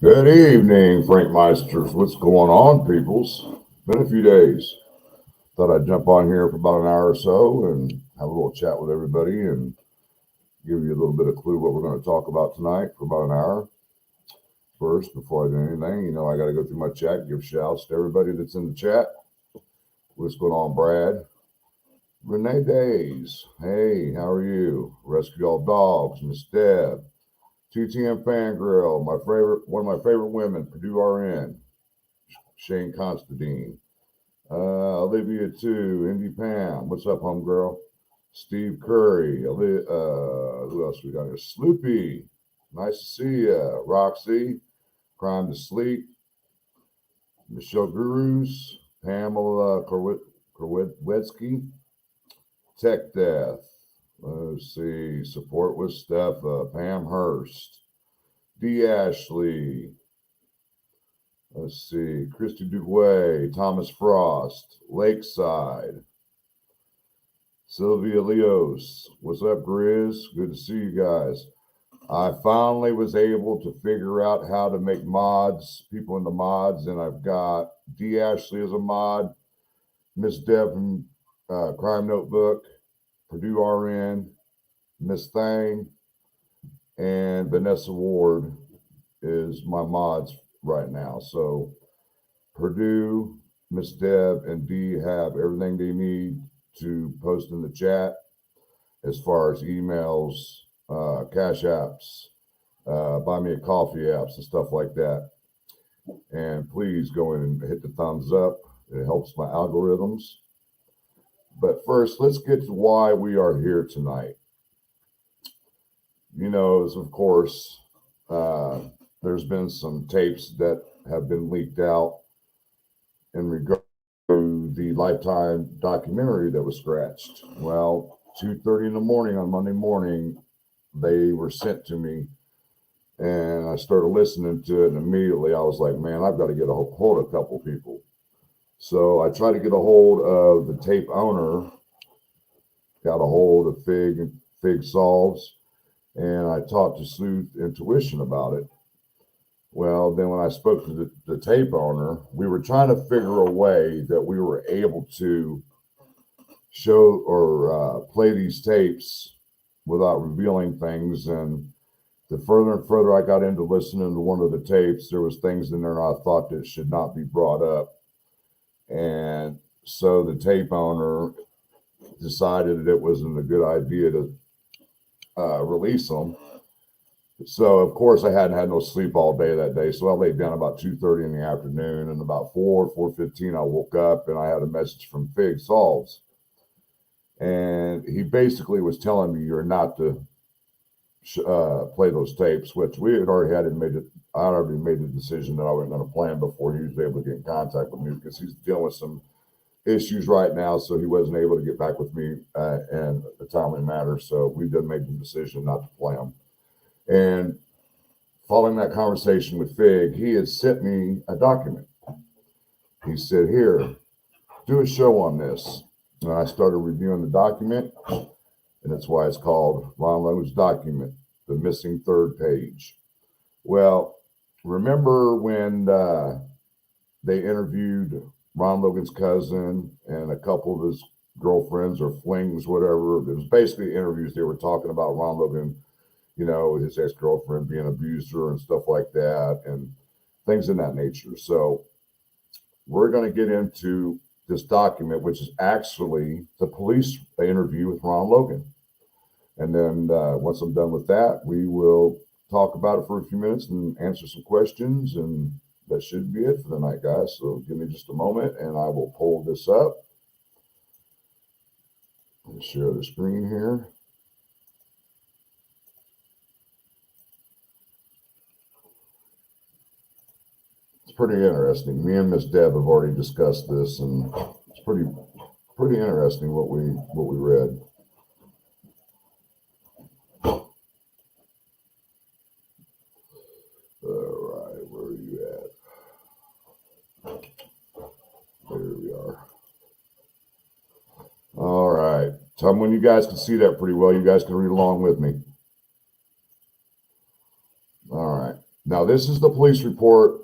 Good evening, Frankmeisters. What's going on, peoples? Been a few days. Thought I'd jump on here for about an hour or so and have a little chat with everybody and give you a little bit of clue what we're going to talk about tonight for about an hour. First, before I do anything, I got to go through my chat, give shouts to everybody that's in the chat. What's going on, Brad? Renee Days. Hey, how are you? Rescue All Dogs, Miss Deb. TTM Fangirl, one of my favorite women, Purdue RN, Shane Constantine. Olivia too, Indy Pam. What's up, homegirl? Steve Curry. Who else we got here? Sloopy. Nice to see you. Roxy. Crime to Sleep. Michelle Gurus. Pamela Korwetsky. Tech Death. Let's see. Support with Steph. Pam Hurst. D. Ashley. Let's see. Christy Duguay. Thomas Frost. Lakeside. Sylvia Leos. What's up, Grizz? Good to see you guys. I finally was able to figure out how to make mods, people in the mods, and I've got D. Ashley as a mod, Miss Deb from Crime Notebook, Purdue RN, Miss Thang, and Vanessa Ward is my mods right now. So Purdue, Miss Deb, and Dee have everything they need to post in the chat as far as emails, cash apps, buy me a coffee apps and stuff like that. And please go in and hit the thumbs up. It helps my algorithms. But first, let's get to why we are here tonight. Of course, there's been some tapes that have been leaked out in regard to the Lifetime documentary that was scratched. Well, 2:30 in the morning on Monday morning, they were sent to me, and I started listening to it, and immediately I was like, man, I've got to get a hold of a couple people. So I tried to get a hold of the tape owner, got a hold of Fig Solves, and I talked to Sleuth Intuition about it. Well, then when I spoke to the tape owner, we were trying to figure a way that we were able to show or play these tapes without revealing things. And the further and further I got into listening to one of the tapes, there was things in there I thought that should not be brought up. And so the tape owner decided it wasn't a good idea to release them. So, of course, I hadn't had no sleep all day that day. So I laid down about 2:30 in the afternoon, and about 4:15, I woke up and I had a message from Fig Solves. And he basically was telling me you're not to play those tapes, which we had already I already made the decision that I wasn't going to play them before he was able to get in contact with me, because he's dealing with some issues right now. So he wasn't able to get back with me in a timely manner. So we did make the decision not to play them. And following that conversation with Fig, he had sent me a document. He said, here, do a show on this. And I started reviewing the document, and that's why it's called Ron Logan's Document, the missing third page. Well, remember when they interviewed Ron Logan's cousin and a couple of his girlfriends or flings, whatever? It was basically interviews. They were talking about Ron Logan, his ex-girlfriend being abused her and stuff like that, and things in that nature. So we're going to get into this document, which is actually the police interview with Ron Logan. And then once I'm done with that, we will talk about it for a few minutes and answer some questions. And that should be it for the night, guys. So give me just a moment, and I will pull this up and share the screen here. It's pretty interesting. Me and Miss Deb have already discussed this, and it's pretty interesting what we read. All right, where are you at? There we are. All right. Tell me when you guys can see that pretty well. You guys can read along with me. All right. Now, this is the police report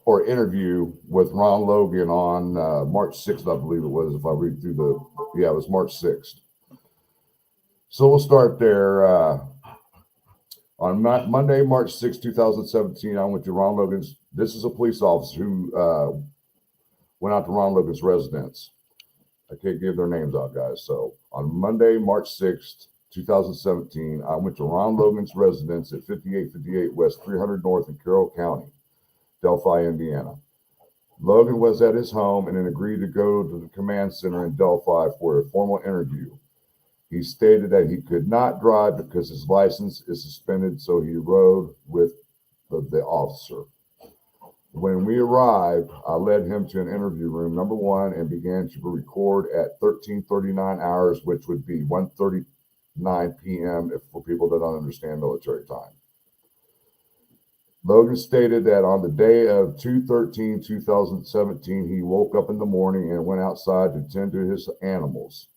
or interview with Ron Logan on March 6th, I believe it was, if I read through it was March 6th. So we'll start there. On Monday, March 6, 2017, I went to Ron Logan's. This is a police officer who went out to Ron Logan's residence. I can't give their names out, guys. So on Monday, March 6th, 2017, I went to Ron Logan's residence at 5858 West 300 North in Carroll County, Delphi, Indiana. Logan was at his home and then agreed to go to the command center in Delphi for a formal interview. He stated that he could not drive because his license is suspended, so he rode with the officer. When we arrived, I led him to an interview room, number one, and began to record at 13:39 hours, which would be 1:39 p.m. for people that don't understand military time. Logan stated that on the day of 2/13/2017, he woke up in the morning and went outside to tend to his animals.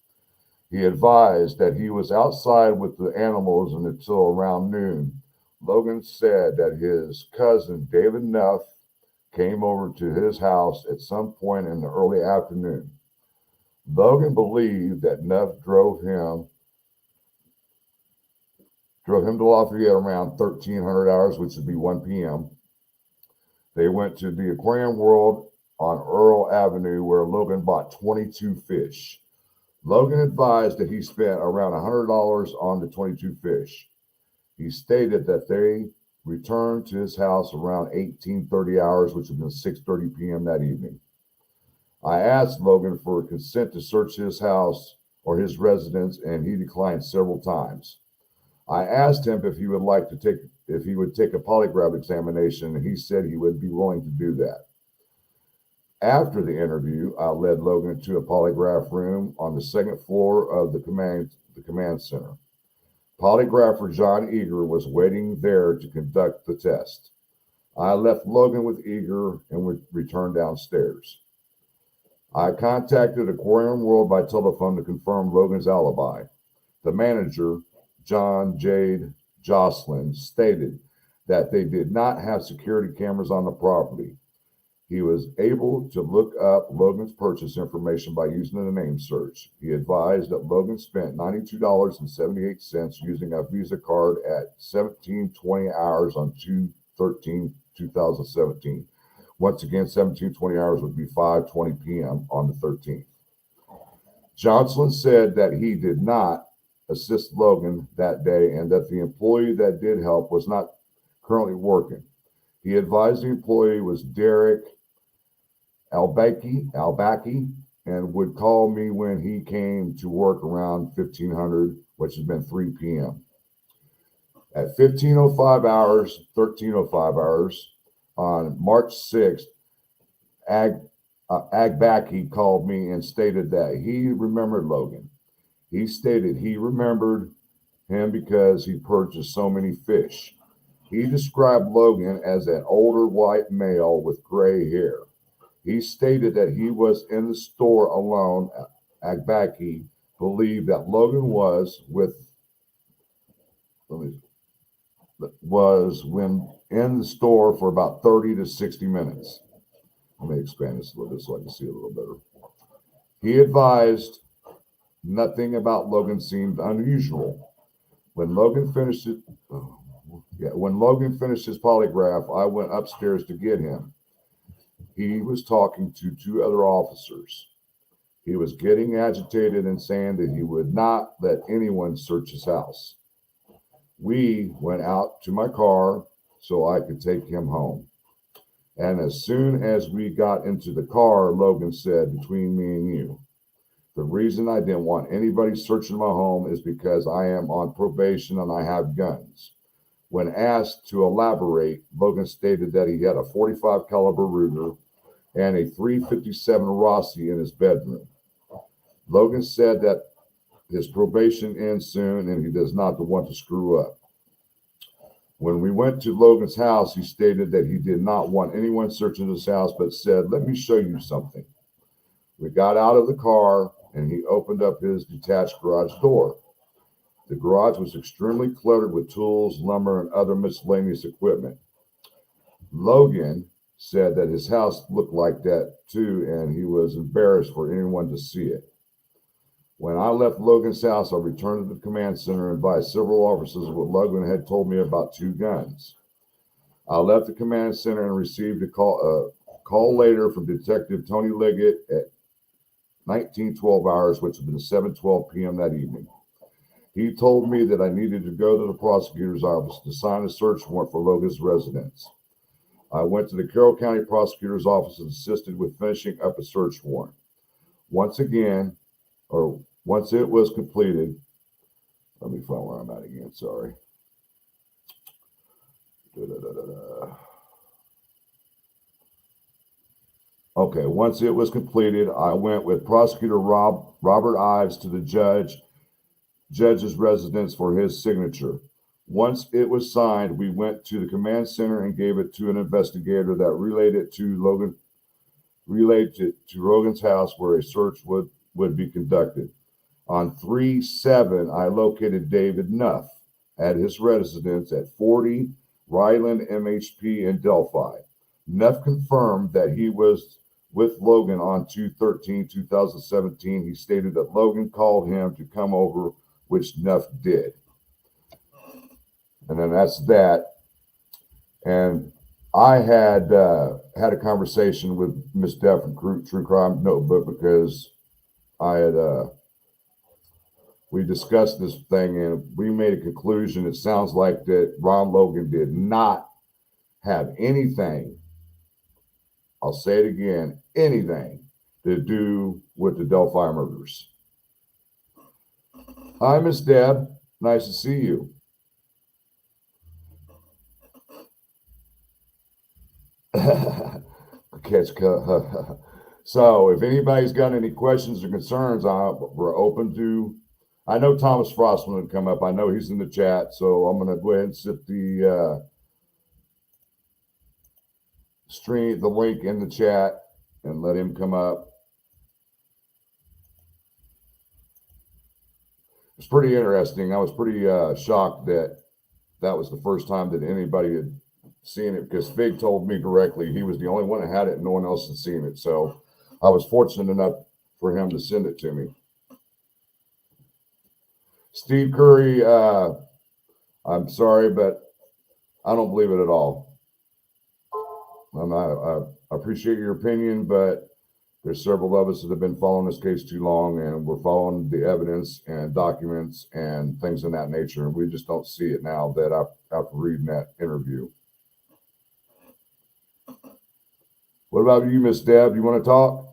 He advised that he was outside with the animals until around noon. Logan said that his cousin, David Neff, came over to his house at some point in the early afternoon. Logan believed that Neff drove him to Lafayette around 1300 hours, which would be 1 p.m. They went to the Aquarium World on Earl Avenue, where Logan bought 22 fish. Logan advised that he spent around $100 on the 22 fish. He stated that they returned to his house around 18:30 hours, which would be 6:30 p.m. that evening. I asked Logan for consent to search his house or his residence, and he declined several times. I asked him if he would take a polygraph examination, and he said he would be willing to do that. After the interview, I led Logan to a polygraph room on the second floor of the command center. Polygrapher John Eager was waiting there to conduct the test. I left Logan with Eager and would return downstairs. I contacted Aquarium World by telephone to confirm Logan's alibi. The manager, John Jade Jocelyn, stated that they did not have security cameras on the property. He was able to look up Logan's purchase information by using the name search. He advised that Logan spent $92.78 using a Visa card at 17:20 hours on 2/13/2017. Once again, 17:20 hours would be 5:20 p.m. on the 13th. Johnson said that he did not assist Logan that day and that the employee that did help was not currently working. He advised the employee was Derek Albaki, and would call me when he came to work around 1500, which has been 3 p.m. At 13:05 hours on March 6th, Agbaki called me and stated that he remembered Logan. He stated he remembered him because he purchased so many fish. He described Logan as an older white male with gray hair. He stated that he was in the store alone. Agbaki believed that Logan was when in the store for about 30 to 60 minutes. Let me expand this a little bit so I can see a little better. He advised nothing about Logan seemed unusual. When Logan finished his polygraph, I went upstairs to get him. He was talking to two other officers. He was getting agitated and saying that he would not let anyone search his house. We went out to my car so I could take him home. And as soon as we got into the car, Logan said, "Between me and you, the reason I didn't want anybody searching my home is because I am on probation and I have guns." When asked to elaborate, Logan stated that he had a .45 caliber Ruger and a .357 Rossi in his bedroom. Logan said that his probation ends soon and he does not want to screw up. When we went to Logan's house, he stated that he did not want anyone searching his house, but said, "Let me show you something." We got out of the car and he opened up his detached garage door. The garage was extremely cluttered with tools, lumber, and other miscellaneous equipment. Logan said that his house looked like that too, and he was embarrassed for anyone to see it. When I left Logan's house, I returned to the command center and advised several officers what Logan had told me about 2 guns. I left the command center and received a call later from Detective Tony Liggett at 1912 hours, which had been 7:12 p.m. that evening. He told me that I needed to go to the prosecutor's office to sign a search warrant for Logan's residence. I went to the Carroll County Prosecutor's Office and assisted with finishing up a search warrant. Once it was completed, let me find where I'm at again, sorry. Okay, once it was completed, I went with Prosecutor Robert Ives to the judge's residence for his signature. Once it was signed, we went to the command center and gave it to an investigator that relayed it to Logan's house where a search would be conducted. On 3/7, I located David Nuff at his residence at 40 Ryland MHP in Delphi. Nuff confirmed that he was with Logan on 2/13/2017. He stated that Logan called him to come over, which Nuff did. And then that's that. And I had had a conversation with Miss Deb from True Crime Notebook because we discussed this thing and we made a conclusion. It sounds like that Ron Logan did not have anything, I'll say it again, anything to do with the Delphi murders. Hi, Miss Deb. Nice to see you. So if anybody's got any questions or concerns, we're open to. I know Thomas Frost wanted to come up. I know he's in the chat, so I'm going to go ahead and set the the link in the chat and let him come up. It's pretty interesting. I was pretty shocked that was the first time that anybody had seen it, because Fig told me directly he was the only one that had it and no one else had seen it. So I was fortunate enough for him to send it to me. Steve Curry, I'm sorry, but I don't believe it at all. I appreciate your opinion, but there's several of us that have been following this case too long, and we're following the evidence and documents and things in that nature, and we just don't see it now that after reading that interview. What about you, Miss Deb? You want to talk?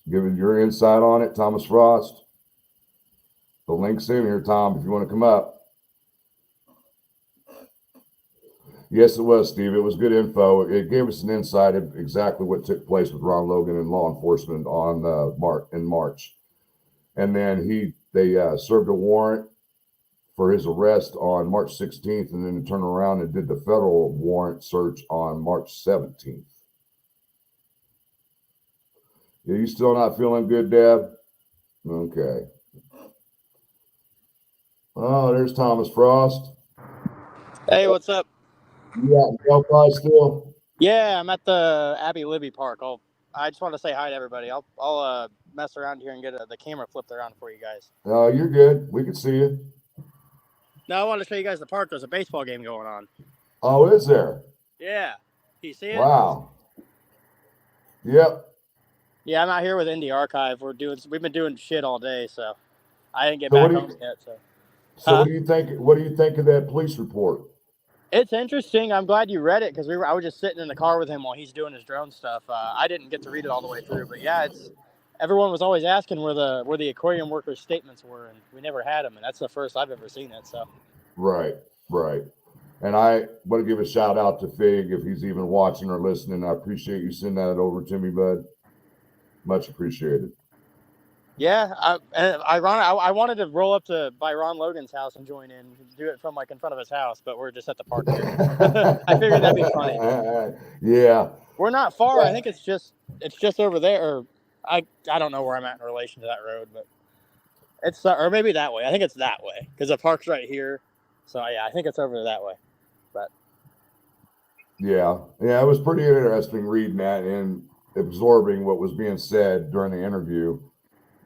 Give it your insight on it, Thomas Frost. The link's in here, Tom, if you want to come up. Yes, it was, Steve. It was good info. It gave us an insight of exactly what took place with Ron Logan and law enforcement on in March. And then they served a warrant for his arrest on March 16th, and then turned around and did the federal warrant search on March 17th. Are you still not feeling good, Deb? Okay. Oh, there's Thomas Frost. Hey, what's up? You out in Delphi still? Yeah, I'm at the Abbey Libby Park. I just want to say hi to everybody. I'll mess around here and get the camera flipped around for you guys. Oh, you're good. We can see you. No, I want to show you guys the park. There's a baseball game going on. Oh, is there? Yeah. Can you see it? Wow. Yep. Yeah, I'm out here with Indie Archive. We've been doing shit all day, so I didn't get back home yet. So what do you think? What do you think of that police report? It's interesting. I'm glad you read it, because I was just sitting in the car with him while he's doing his drone stuff. I didn't get to read it all the way through, but yeah, everyone was always asking where the aquarium workers' statements were, and we never had them, and that's the first I've ever seen it. So. Right. And I want to give a shout out to Fig if he's even watching or listening. I appreciate you sending that over to me, bud. Much appreciated. Yeah, I wanted to roll up by Ron Logan's house and join in, do it from in front of his house, but we're just at the park here. I figured that'd be funny. Yeah. We're not far. I think it's just over there. Or I don't know where I'm at in relation to that road, but it's or maybe that way. I think it's that way because the park's right here. So yeah, I think it's over that way. But Yeah, it was pretty interesting reading that and absorbing what was being said during the interview.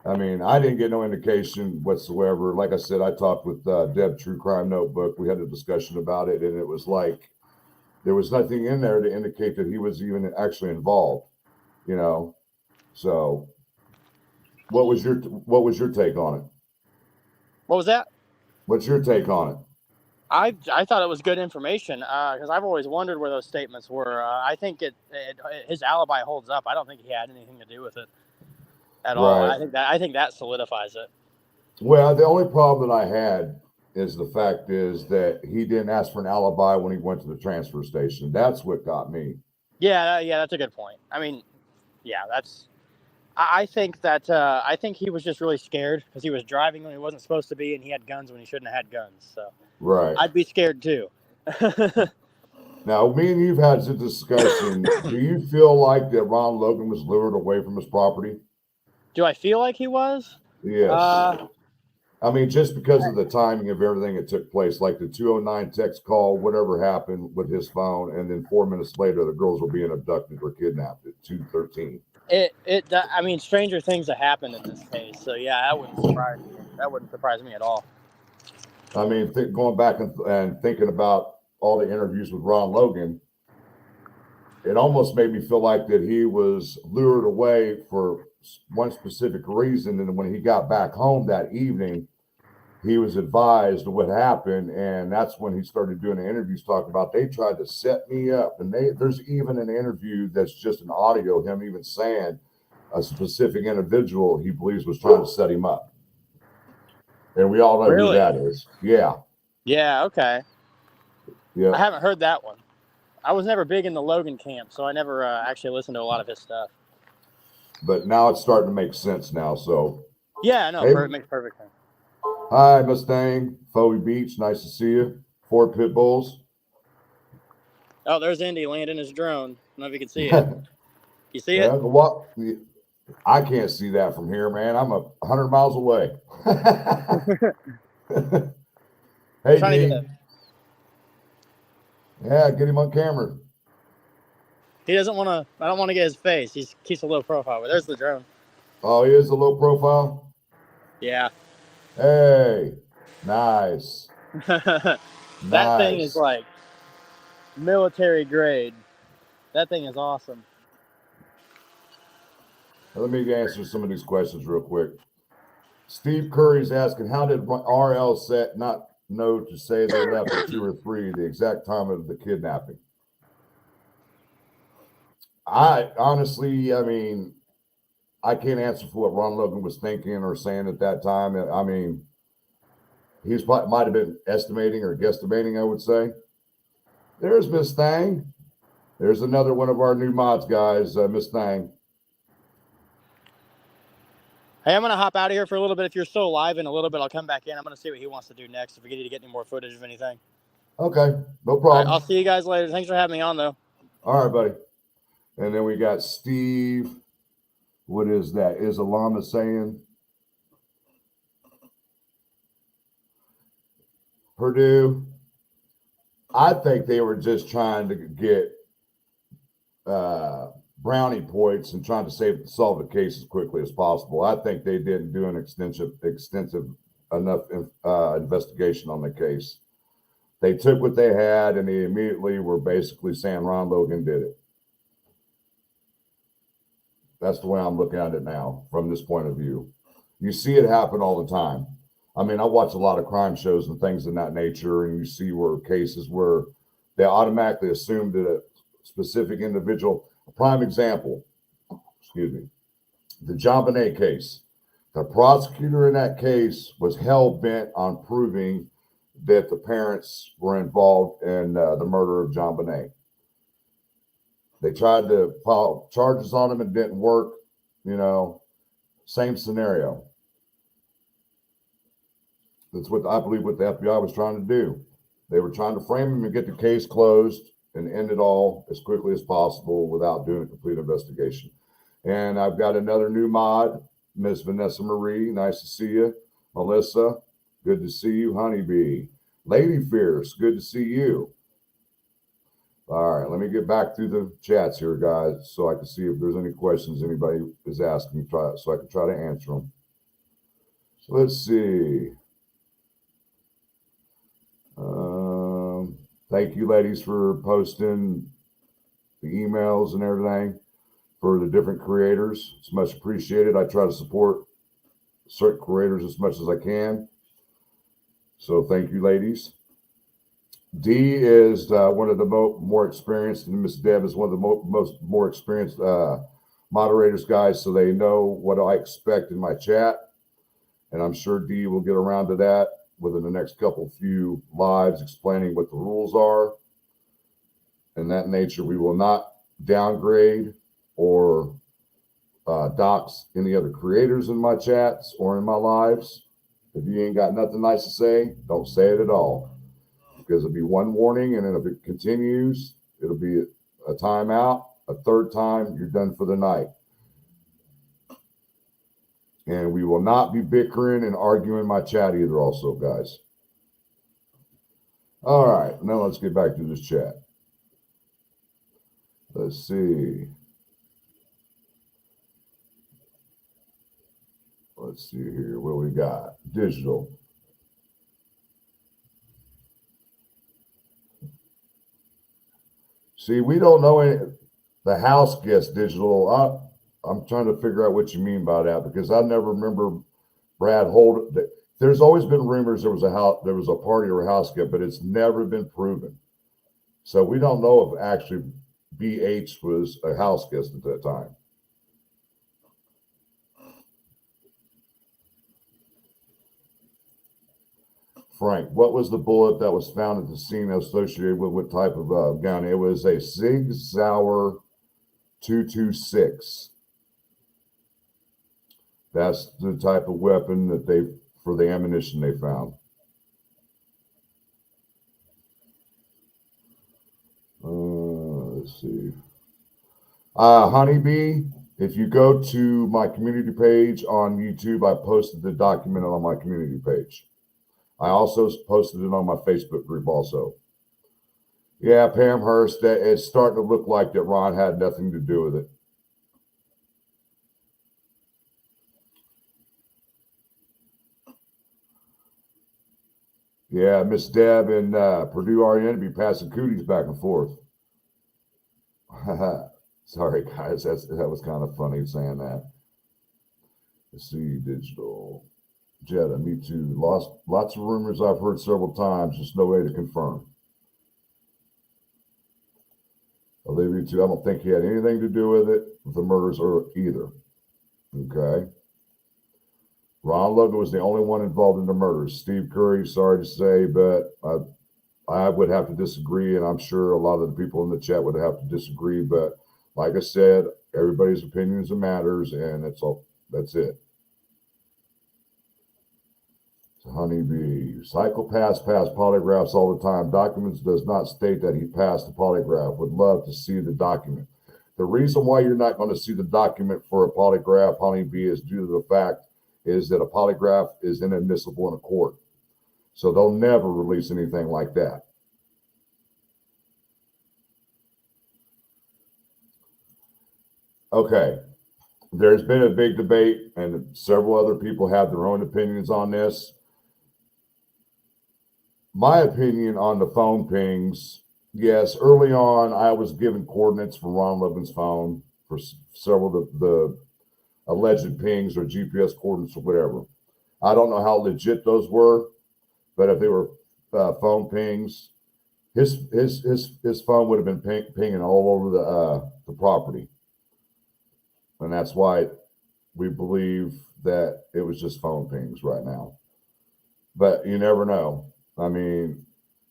I mean, I didn't get no indication whatsoever. Like I said, I talked with Deb True Crime Notebook. We had a discussion about it, and it was like there was nothing in there to indicate that he was even actually involved. You know, so what was your take on it? what was that? What's your take on it? I thought it was good information because I've always wondered where those statements were. I think his alibi holds up. I don't think he had anything to do with it at all. Right. I think that solidifies it. Well, the only problem that I had is the fact is that he didn't ask for an alibi when he went to the transfer station. That's what got me. Yeah, that's a good point. I mean, yeah, that's. I think that I think he was just really scared because he was driving when he wasn't supposed to be, and he had guns when he shouldn't have had guns. So Right. I'd be scared too. Now, me and you've had some discussion. Do you feel like that Ron Logan was lured away from his property? Do I feel like he was? Yes. I mean, just because of the timing of everything that took place, like the 209 text call, whatever happened with his phone, and then 4 minutes later, the girls were being abducted or kidnapped at 2:13. I mean, stranger things have happened in this case. So yeah, that wouldn't surprise me. That wouldn't surprise me at all. I mean, going back and thinking about all the interviews with Ron Logan, it almost made me feel like that he was lured away for one specific reason. And when he got back home that evening, he was advised of what happened. And that's when he started doing the interviews talking about they tried to set me up. And there's even an interview that's just an audio, him even saying a specific individual he believes was trying to set him up. And we all know who that is. Yeah. Yeah, okay. Yeah. I haven't heard that one. I was never big in the Logan camp, so I never actually listened to a lot of his stuff. But now it's starting to make sense now. So yeah, no, it makes perfect sense. Hi, Mustang, Foey Beach. Nice to see you. 4 pit bulls. Oh, there's Indy landing his drone. I don't know if you can see it. You see it? What? I can't see that from here, man. I'm 100 miles away. Hey, D. Yeah, get him on camera. He doesn't want to. I don't want to get his face. He keeps a low profile. But there's the drone. Oh, he is a low profile? Yeah. Hey, nice. That thing is like military grade. That thing is awesome. Let me answer some of these questions real quick. Steve Curry's asking, how did RL set not know to say they left at 2 or 3, the exact time of the kidnapping? I honestly, I mean, I can't answer for what Ron Logan was thinking or saying at that time. I mean, he might have been estimating or guesstimating, I would say. There's Miss Thang. There's another one of our new mods, guys, Miss Thang. Hey, I'm going to hop out of here for a little bit. If you're still alive in a little bit, I'll come back in. I'm going to see what he wants to do next, if we need to get any more footage of anything. Okay, no problem. All right, I'll see you guys later. Thanks for having me on, though. All right, buddy. And then we got Steve. What is that? Is Alama saying? Purdue. I think they were just trying to get brownie points and trying to solve the case as quickly as possible. I think they didn't do an extensive enough investigation on the case. They took what they had and they immediately were basically saying Ron Logan did it. That's the way I'm looking at it now from this point of view. You see it happen all the time. I mean, I watch a lot of crime shows and things of that nature, and you see where cases where they automatically assume that a specific individual, a prime example, the JonBenet case. The prosecutor in that case was hell-bent on proving that the parents were involved in the murder of JonBenet. They tried to file charges on him and it didn't work. You know, same scenario. That's what I believe what the FBI was trying to do. They were trying to frame him and get the case closed and end it all as quickly as possible without doing a complete investigation. And I've got another new mod, Miss Vanessa Marie. Nice to see you. Melissa, good to see you. Honeybee. Lady Fierce, good to see you. All right, let me get back through the chats here, guys, so I can see if there's any questions anybody is asking, so I can try to answer them. So let's see. Thank you, ladies, for posting the emails and everything for the different creators. It's much appreciated. I try to support certain creators as much as I can. So thank you, ladies. D is one of the more experienced, and Miss Deb is one of the more experienced moderators, guys, so they know what I expect in my chat. And I'm sure D will get around to that within the next few lives, explaining what the rules are. In that nature, we will not downgrade or dox any other creators in my chats or in my lives. If you ain't got nothing nice to say, don't say it at all. Because it'll be one warning, and then if it continues, it'll be a timeout. A third time, you're done for the night. And we will not be bickering and arguing my chat either, also, guys. All right, now let's get back to this chat. Let's see. Let's see here. What we got? Digital. See, we don't know any. The house guest digital. I'm trying to figure out what you mean by that, because I never remember Brad Holt. There's always been rumors there was a party or a house guest, but it's never been proven. So we don't know if actually BH was a house guest at that time. Frank, what was the bullet that was found at the scene associated with what type of gun? It was a Sig Sauer 226. That's the type of weapon that for the ammunition they found. Let's see. Honeybee, if you go to my community page on YouTube, I posted the document on my community page. I also posted it on my Facebook group also. Yeah, Pam Hurst, it's starting to look like that Ron had nothing to do with it. Yeah, Miss Deb and Purdue RN be passing cooties back and forth. Sorry, guys, that was kind of funny saying that. Let's see, digital. Jetta, me too. Lots of rumors I've heard several times, just no way to confirm. Olivia too. I don't think he had anything to do with it, with the murders or either. Okay. Ron Logan was the only one involved in the murders. Steve Curry, sorry to say, but I would have to disagree, and I'm sure a lot of the people in the chat would have to disagree. But like I said, everybody's opinions matters, and that's it. Honeybee. Psychopaths pass polygraphs all the time. Documents does not state that he passed the polygraph. Would love to see the document. The reason why you're not going to see the document for a polygraph, Honeybee, is due to the fact is that a polygraph is inadmissible in a court. So they'll never release anything like that. Okay. There's been a big debate, and several other people have their own opinions on this. My opinion on the phone pings, yes, early on, I was given coordinates from Ron Logan's phone for several of the alleged pings or GPS coordinates or whatever. I don't know how legit those were, but if they were phone pings, his phone would have been pinging all over the property. And that's why we believe that it was just phone pings right now. But you never know. I mean,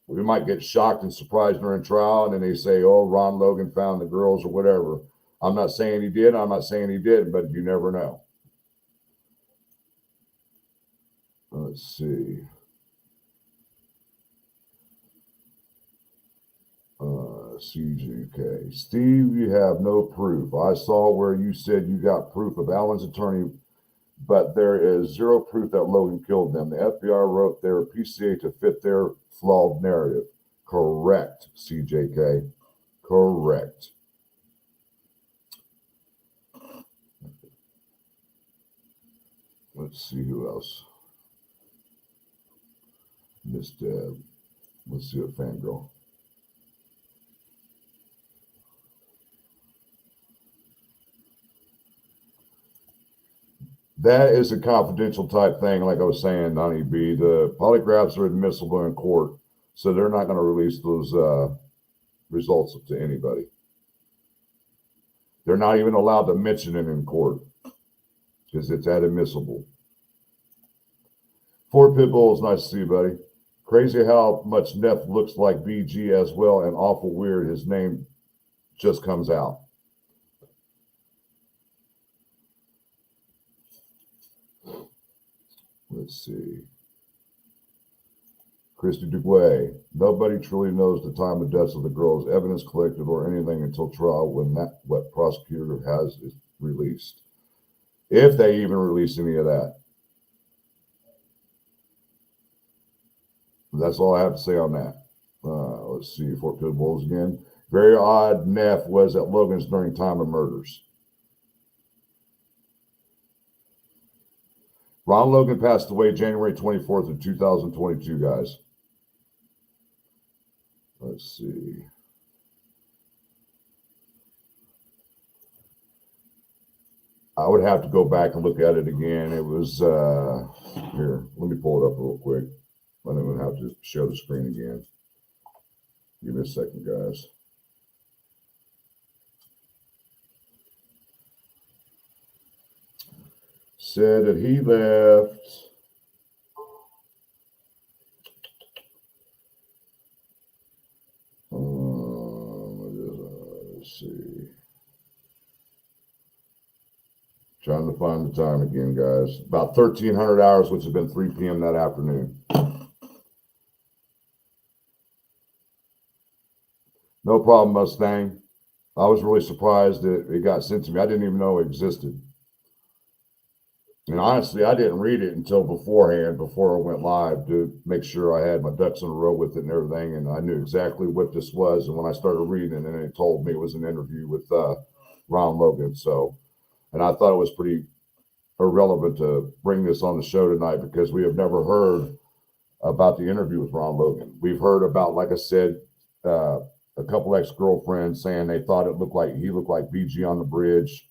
we might get shocked and surprised during trial, and then they say, oh, Ron Logan found the girls or whatever. I'm not saying he did. I'm not saying he did, but you never know. Let's see. CGK. Steve, you have no proof. I saw where you said you got proof of Alan's attorney but there is zero proof that Logan killed them. The FBI wrote their PCA to fit their flawed narrative. Correct, CJK. Correct. Let's see who else. Miss Deb. Let's see what Fangirl. That is a confidential type thing, like I was saying, Donnie B. The polygraphs are admissible in court, so they're not going to release those results to anybody. They're not even allowed to mention it in court because it's admissible. Fort Pitbull, nice to see you, buddy. Crazy how much Neff looks like BG as well, and awful weird his name just comes out. Let's see. Christy Duguay. Nobody truly knows the time of deaths of the girls, evidence collected, or anything until trial when that what prosecutor has is released. If they even release any of that. That's all I have to say on that. Let's see. Fort Pitbulls again. Very odd Neff was at Logan's during time of murders. Ron Logan passed away January 24th of 2022, guys. Let's see. I would have to go back and look at it again. It was, here, let me pull it up real quick. I don't even have to share the screen again. Give me a second, guys. Said that he left. Let's see. Trying to find the time again, guys. About 1,300 hours, which has been 3 p.m. that afternoon. No problem, Mustang. I was really surprised that it got sent to me. I didn't even know it existed. And honestly, I didn't read it until beforehand, before I went live, to make sure I had my ducks in a row with it and everything. And I knew exactly what this was. And when I started reading it, and it told me it was an interview with Ron Logan. So, and I thought it was pretty irrelevant to bring this on the show tonight because we have never heard about the interview with Ron Logan. We've heard about, like I said, a couple ex-girlfriends saying they thought he looked like BG on the bridge.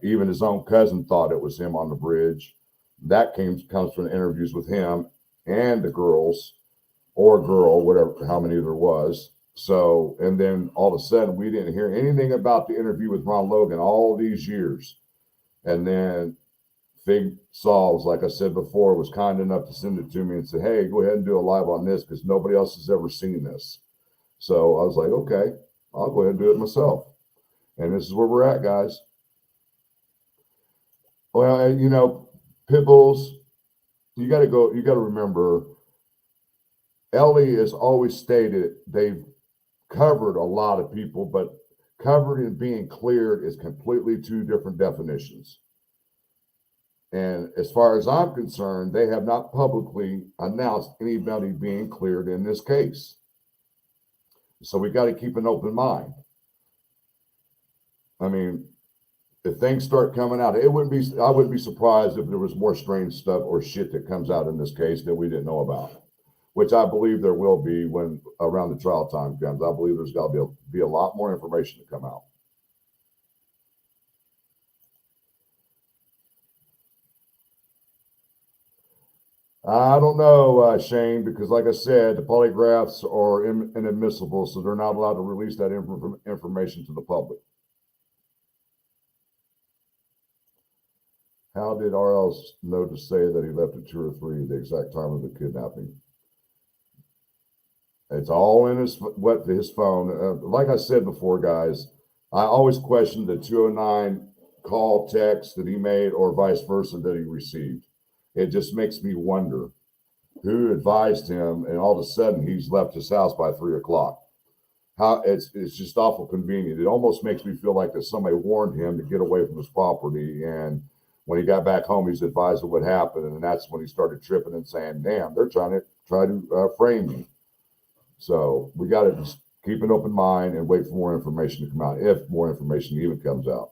Even his own cousin thought it was him on the bridge. That comes from the interviews with him and the girls, or girl, whatever, how many there was. So, and then all of a sudden we didn't hear anything about the interview with Ron Logan all these years. And then Fig Sauls, like I said before, was kind enough to send it to me and said, hey, go ahead and do a live on this because nobody else has ever seen this. So I was like, okay, I'll go ahead and do it myself. And this is where we're at, guys. Well, you know, Pitbulls, you got to remember, Ellie has always stated they've covered a lot of people, but covered and being cleared is completely two different definitions. And as far as I'm concerned, they have not publicly announced anybody being cleared in this case. So we got to keep an open mind. I mean, if things start coming out, I wouldn't be surprised if there was more strange stuff or shit that comes out in this case that we didn't know about, which I believe there will be when around the trial time comes. I believe there's got to be a lot more information to come out. I don't know, Shane, because like I said, the polygraphs are inadmissible, so they're not allowed to release that information to the public. How did RL know to say that he left at 2 or 3, the exact time of the kidnapping? It's all in his phone. Like I said before, guys, I always question the 209 call text that he made or vice versa that he received. It just makes me wonder who advised him, and all of a sudden he's left his house by 3 o'clock. How it's just awful convenient. It almost makes me feel like that somebody warned him to get away from his property, and When he got back home, he's advised of what happened, and that's when he started tripping and saying, damn, they're trying to frame me. So we got to just keep an open mind and wait for more information to come out, if more information even comes out.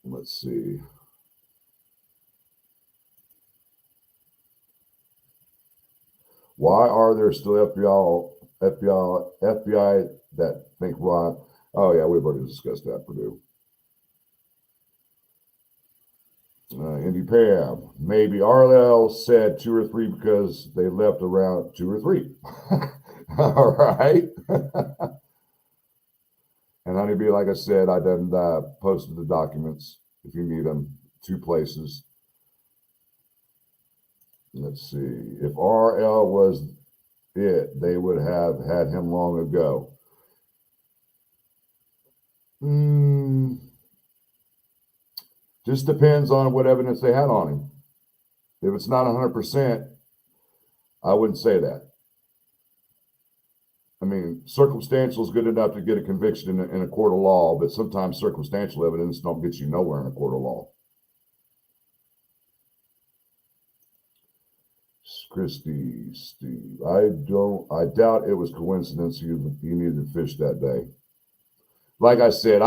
Let's see. Why are there still FBI that think Ron? Oh yeah, we've already discussed that, Purdue. Indy Pam, maybe RL said 2 or 3 because they left around 2 or 3. All right. And Honeybee, like I said, I done posted the documents if you need them, 2 places. Let's see. If RL was it, they would have had him long ago. Just depends on what evidence they had on him. If it's not 100%, I wouldn't say that. I mean, circumstantial is good enough to get a conviction in a court of law, but sometimes circumstantial evidence don't get you nowhere in a court of law. Christy, Steve, I doubt it was coincidence you needed to fish that day. Like I said,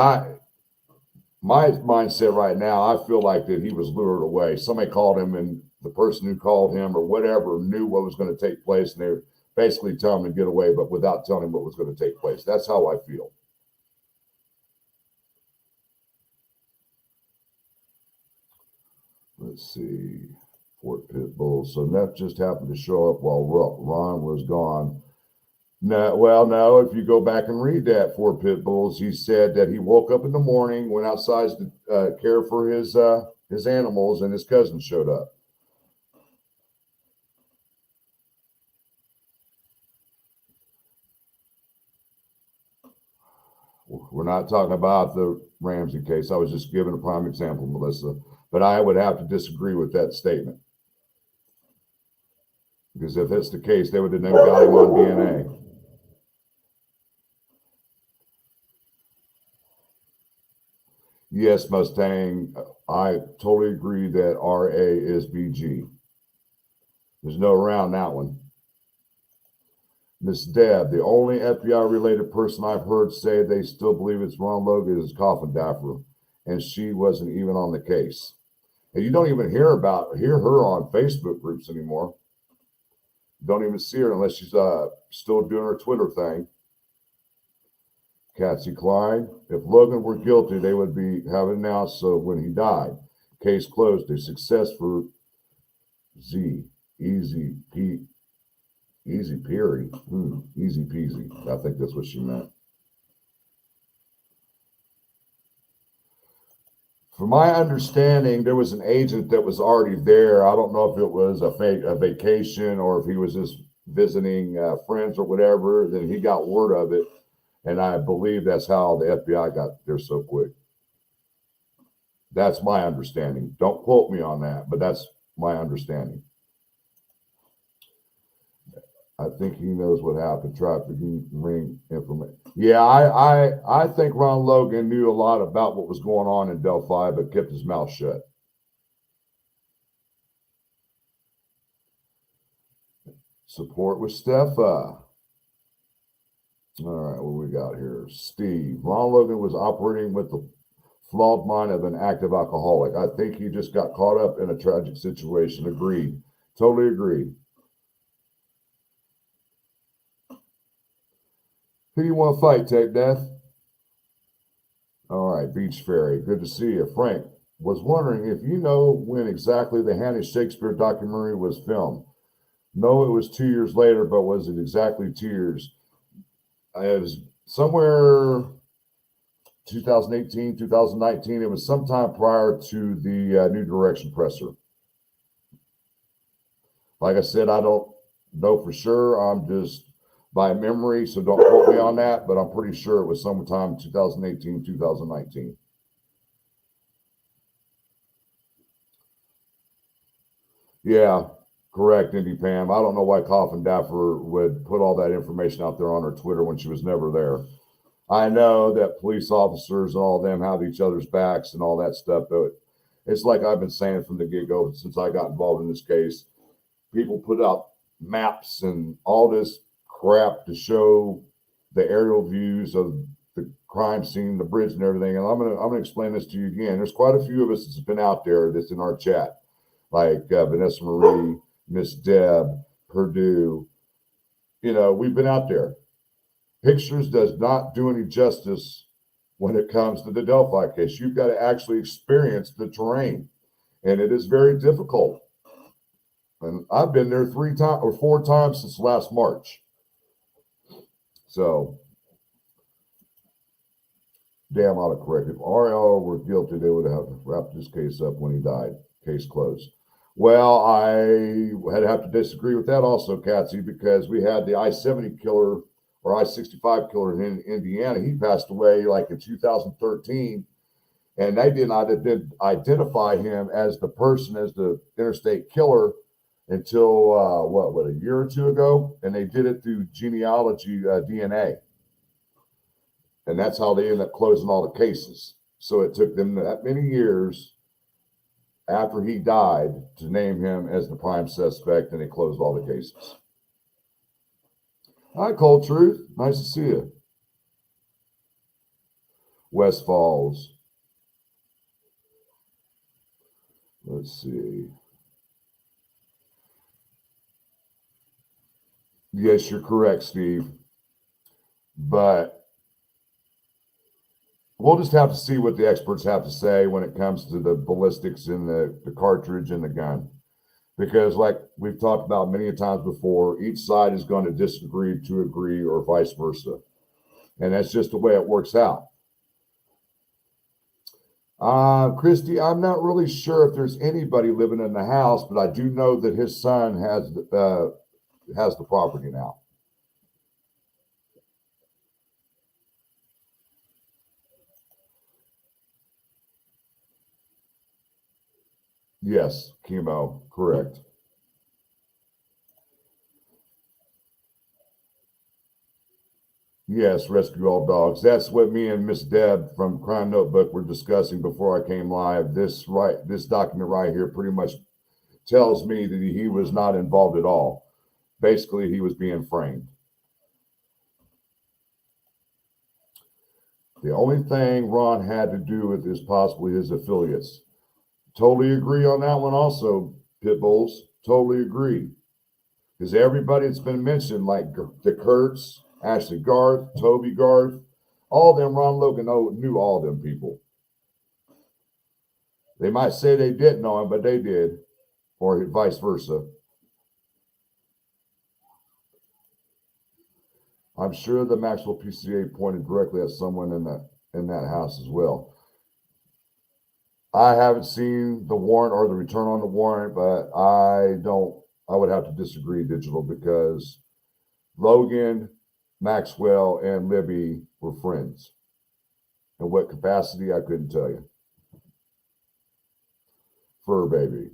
my mindset right now, I feel like that he was lured away. Somebody called him, and the person who called him or whatever knew what was going to take place, and they were basically telling him to get away, but without telling him what was going to take place. That's how I feel. Let's see. Fort Pitbull. So Neff just happened to show up while Ron was gone. No, if you go back and read that Fort Pitbulls, he said that he woke up in the morning, went outside to care for his animals, and his cousin showed up. We're not talking about the Ramsey case. I was just giving a prime example, Melissa. But I would have to disagree with that statement. Because if that's the case, they would have never got him on DNA. Yes, Mustang, I totally agree that RA is BG. There's no around that one. Miss Deb, the only FBI-related person I've heard say they still believe it's Ron Logan is Coffin Daffer, and she wasn't even on the case. And you don't even hear her on Facebook groups anymore. You don't even see her unless she's still doing her Twitter thing. Patsy Cline, if Logan were guilty, they would have announced so when he died. Case closed. A success for Z. Easy peasy. Easy peasy. I think that's what she meant. From my understanding, there was an agent that was already there. I don't know if it was a vacation or if he was just visiting friends or whatever. Then he got word of it. And I believe that's how the FBI got there so quick. That's my understanding. Don't quote me on that, but that's my understanding. I think he knows what happened. Trafficking ring information. Yeah, I think Ron Logan knew a lot about what was going on in Delphi, but kept his mouth shut. Support with Steffa. All right, what we got here? Steve. Ron Logan was operating with the flawed mind of an active alcoholic. I think he just got caught up in a tragic situation. Agreed. Totally agreed. Who do you want to fight, Tech Death? All right, Beach Fairy. Good to see you. Frank, was wondering if you know when exactly the Hannah Shakespeare documentary was filmed. No, it was 2 years later, but was it exactly 2 years? It was somewhere 2018, 2019. It was sometime prior to the New Direction presser. Like I said, I don't know for sure. I'm just by memory, so don't quote me on that, but I'm pretty sure it was sometime 2018, 2019. Yeah, correct, Indy Pam. I don't know why Coffin Daffer would put all that information out there on her Twitter when she was never there. I know that police officers and all of them have each other's backs and all that stuff, but It's like I've been saying from the get-go since I got involved in this case. People put out maps and all this crap to show the aerial views of the crime scene, the bridge, and everything. And I'm gonna explain this to you again. There's quite a few of us that's been out there that's in our chat, like Vanessa Marie, Miss Deb, Purdue. We've been out there. Pictures does not do any justice when it comes to the Delphi case. You've got to actually experience the terrain, and it is very difficult. And I've been there 3 times or 4 times since last March. So, damn autocorrect. If RL were guilty, they would have wrapped this case up when he died. Case closed. Well, I had to have to disagree with that also, Catsy, because we had the I-70 killer or I-65 killer in Indiana. He passed away like in 2013, and they did not identify him as the person, as the interstate killer until, a year or 2 ago, and they did it through genealogy DNA. And that's how they ended up closing all the cases. So it took them that many years after he died to name him as the prime suspect, and they closed all the cases. Hi, Cold Truth. Nice to see you. West Falls. Let's see. Yes, you're correct, Steve. But we'll just have to see what the experts have to say when it comes to the ballistics in the cartridge and the gun. Because like we've talked about many times before, each side is going to disagree to agree or vice versa. And that's just the way it works out. Christy, I'm not really sure if there's anybody living in the house, but I do know that his son has the property now. Yes, chemo, correct. Yes, rescue all dogs. That's what me and Miss Deb from Crime Notebook were discussing before I came live. This document right here pretty much tells me that he was not involved at all. Basically, he was being framed. The only thing Ron had to do with is possibly his affiliates. Totally agree on that one also, Pitbulls. Totally agree. Because everybody that's been mentioned, like the Kurtz, Ashley Garth, Toby Garth, all of them, Ron Logan knew all of them people. They might say they didn't know him, but they did, or vice versa. I'm sure the Maxwell PCA pointed directly at someone in that house as well. I haven't seen the warrant or the return on the warrant, but I would have to disagree, Digital, because Logan, Maxwell, and Libby were friends. In what capacity, I couldn't tell you. Fur Baby.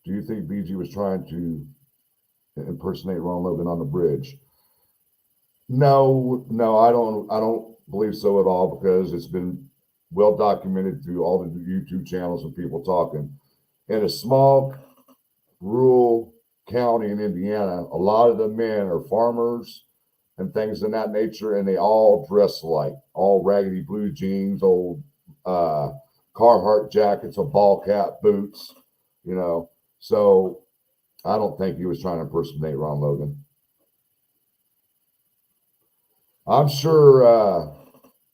Do you think BG was trying to impersonate Ron Logan on the bridge? No, I don't believe so at all, because it's been well documented through all the YouTube channels and people talking. In a small rural county in Indiana, a lot of the men are farmers and things in that nature, and they all dress alike, all raggedy blue jeans, old Carhartt jackets, or ball cap boots, So I don't think he was trying to impersonate Ron Logan. I'm sure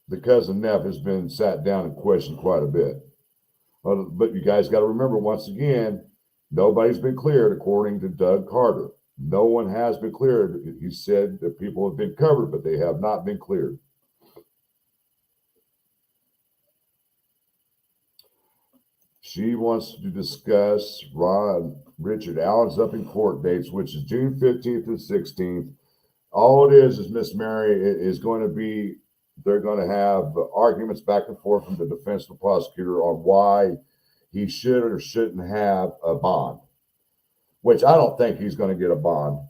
the cousin Neff has been sat down and questioned quite a bit. But you guys got to remember, once again, nobody's been cleared, according to Doug Carter. No one has been cleared. He said that people have been covered, but they have not been cleared. She wants to discuss Richard Allen's up in court dates, which is June 15th and 16th. All it is Miss Mary is going to be, they're going to have arguments back and forth from the defense and the prosecutor on why he should or shouldn't have a bond, which I don't think he's going to get a bond.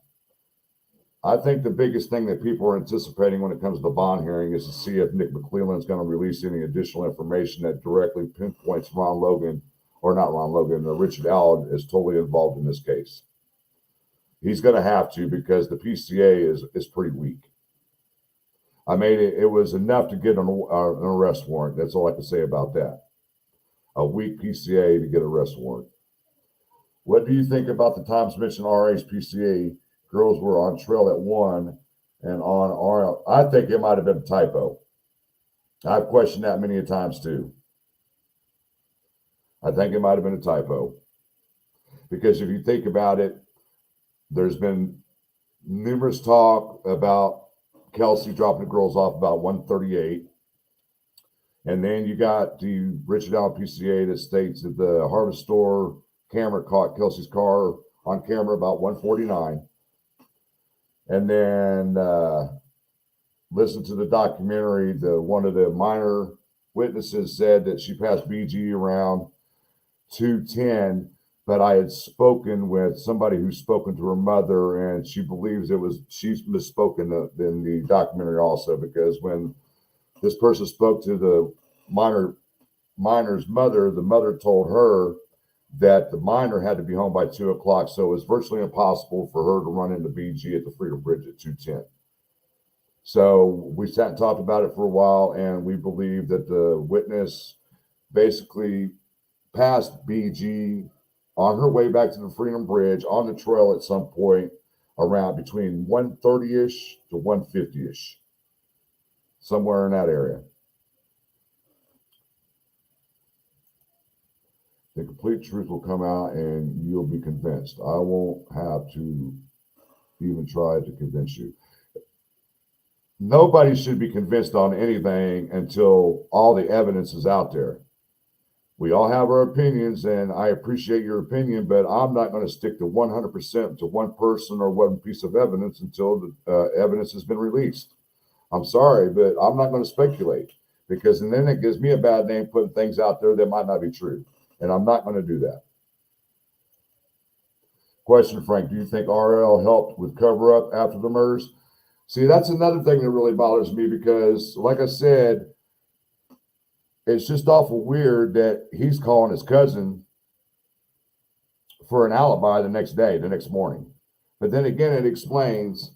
I think the biggest thing that people are anticipating when it comes to the bond hearing is to see if Nick McClelland's going to release any additional information that directly pinpoints Ron Logan or not Ron Logan, Richard Allen is totally involved in this case. He's going to have to, because the PCA is pretty weak. I made it. It was enough to get an arrest warrant. That's all I can say about that. A weak PCA to get an arrest warrant. What do you think about the times mentioned RA's PCA? Girls were on trail at 1 and on RL. I think it might have been a typo. I've questioned that many times too. I think it might have been a typo. Because if you think about it, there's been numerous talk about Kelsey dropping the girls off about 1:38. And then you got the Richard Allen PCA that states that the Harvest Store camera caught Kelsey's car on camera about 1:49. And then listen to the documentary. One of the minor witnesses said that she passed BG around 2:10, but I had spoken with somebody who's spoken to her mother, and she believes she's misspoken in the documentary also, because when this person spoke to the minor's mother, the mother told her that the minor had to be home by 2 o'clock, so it was virtually impossible for her to run into BG at the Freedom Bridge at 2:10. So we sat and talked about it for a while, and we believe that the witness basically passed BG on her way back to the Freedom Bridge on the trail at some point around between 1:30-ish to 1:50-ish, somewhere in that area. The complete truth will come out and you'll be convinced. I won't have to even try to convince you. Nobody should be convinced on anything until all the evidence is out there. We all have our opinions, and I appreciate your opinion, but I'm not going to stick to 100% to one person or one piece of evidence until the evidence has been released. I'm sorry, but I'm not going to speculate, because then it gives me a bad name putting things out there that might not be true. And I'm not going to do that. Question, Frank, do you think RL helped with cover up after the murders? See, that's another thing that really bothers me, because like I said, it's just awful weird that he's calling his cousin for an alibi the next morning. But then again, it explains,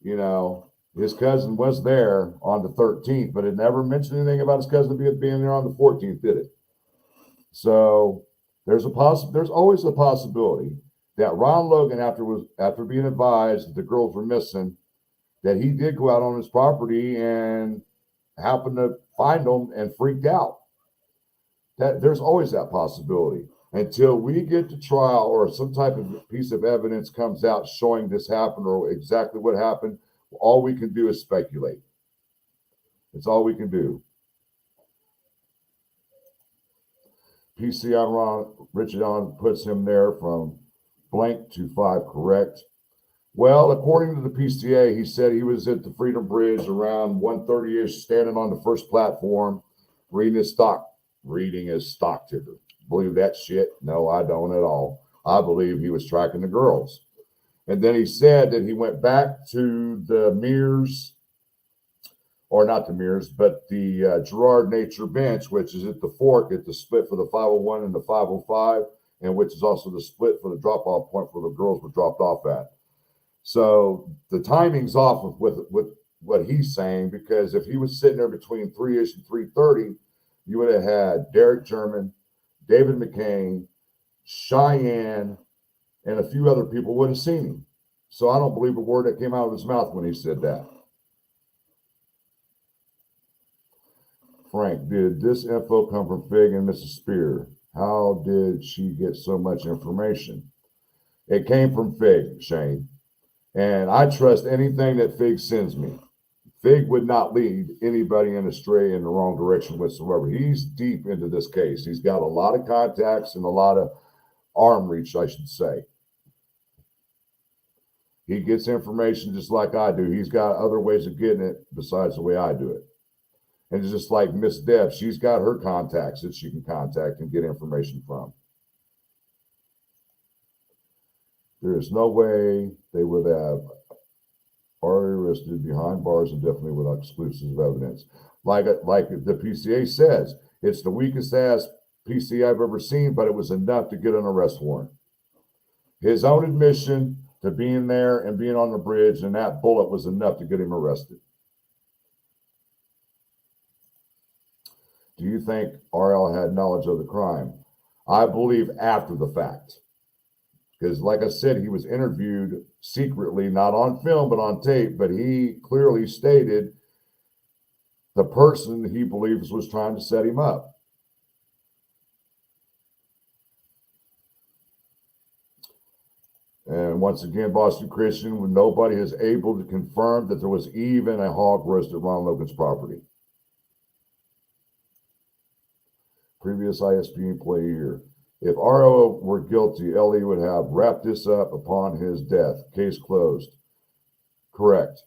his cousin was there on the 13th, but it never mentioned anything about his cousin being there on the 14th, did it? So there's always a possibility that Ron Logan, after being advised that the girls were missing, that he did go out on his property and happened to find them and freaked out. That there's always that possibility until we get to trial or some type of piece of evidence comes out showing this happened or exactly what happened. All we can do is speculate. It's all we can do. PC on Ron, Richard Allen puts him there from blank to 5, correct? Well, according to the PCA, he said he was at the Freedom Bridge around 1:30-ish, standing on the first platform, reading his stock ticker. Believe that shit? No, I don't at all. I believe he was tracking the girls. And then he said that he went back to the Mears, or not the Mears, but the Girard Nature Bench, which is at the fork at the split for the 501 and the 505, and which is also the split for the drop-off point where the girls were dropped off at. So the timing's off with what he's saying, because if he was sitting there between 3-ish and 3:30, you would have had Derek German, David McCain, Cheyenne, and a few other people would have seen him. So I don't believe a word that came out of his mouth when he said that. Frank, did this info come from Fig and Mrs. Spear? How did she get so much information? It came from Fig, Shane. And I trust anything that Fig sends me. Fig would not lead anybody astray in the wrong direction whatsoever. He's deep into this case. He's got a lot of contacts and a lot of arm reach, I should say. He gets information just like I do. He's got other ways of getting it besides the way I do it. And it's just like Miss Deb. She's got her contacts that she can contact and get information from. There is no way they would have already arrested behind bars and definitely without exclusive evidence. Like the PCA says, it's the weakest ass PC I've ever seen, but it was enough to get an arrest warrant. His own admission to being there and being on the bridge and that bullet was enough to get him arrested. Do you think RL had knowledge of the crime? I believe after the fact. Because like I said, he was interviewed secretly, not on film, but on tape, but he clearly stated the person he believes was trying to set him up. And once again, Boston Christian, when nobody is able to confirm that there was even a hog roasted Ron Logan's property. Previous ISP employee here. If RO were guilty, LE would have wrapped this up upon his death. Case closed. Correct.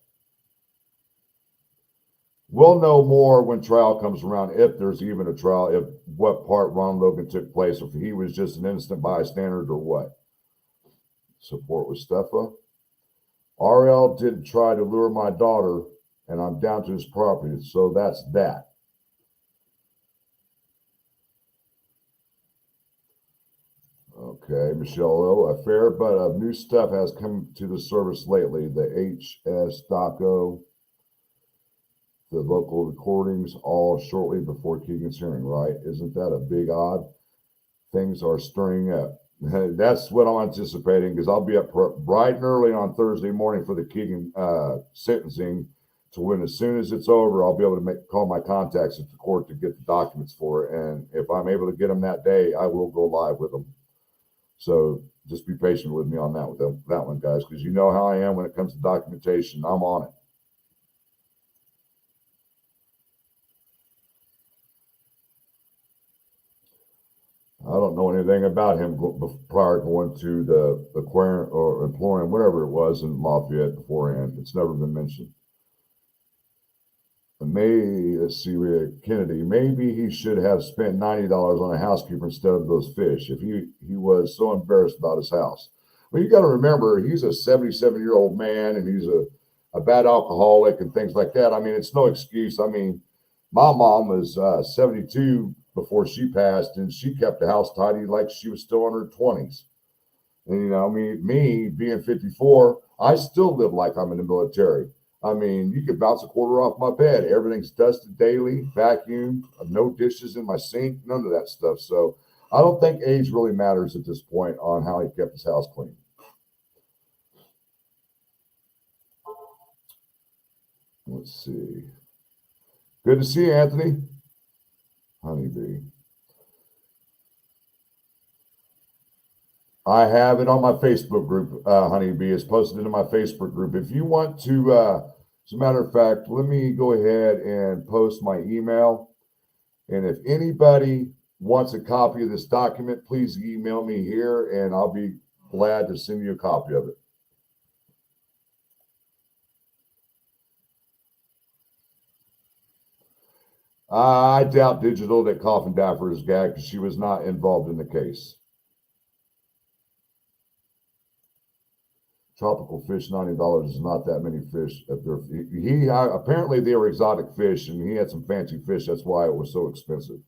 We'll know more when trial comes around, if there's even a trial, if what part Ron Logan took place, if he was just an innocent bystander or what. Support with Stefa. RL did try to lure my daughter, and I'm down to his property, so that's that. Okay, Michelle O. A fair bit of new stuff has come to the service lately. The HS Doco, the local recordings, all shortly before Keegan's hearing, right? Isn't that a big odd? Things are stirring up. That's what I'm anticipating, because I'll be up bright and early on Thursday morning for the Keegan sentencing, to when as soon as it's over, I'll be able to call my contacts at the court to get the documents for it. And if I'm able to get them that day, I will go live with them. So just be patient with me on that one, guys, because you know how I am when it comes to documentation. I'm on it. I don't know anything about him prior to going to the aquarium or employing, whatever it was in Lafayette beforehand. It's never been mentioned. Let's see, Kennedy, maybe he should have spent $90 on a housekeeper instead of those fish if he was so embarrassed about his house. Well, you got to remember, he's a 77-year-old man, and he's a bad alcoholic and things like that. I mean, it's no excuse. I mean, my mom was 72 before she passed, and she kept the house tidy like she was still in her 20s. And, you know, I mean, me being 54, I still live like I'm in the military. I mean, you could bounce a quarter off my bed. Everything's dusted daily, vacuumed, no dishes in my sink, none of that stuff. So I don't think age really matters at this point on how he kept his house clean. Let's see. Good to see you, Anthony. Honeybee. I have it on my Facebook group. Honeybee is posted in my Facebook group. If you want to, as a matter of fact, let me go ahead and post my email. And if anybody wants a copy of this document, please email me here, and I'll be glad to send you a copy of it. I doubt digital that Coffin Daffer is gagged, because she was not involved in the case. Tropical fish, $90 is not that many fish. Apparently they were exotic fish, and he had some fancy fish. That's why it was so expensive.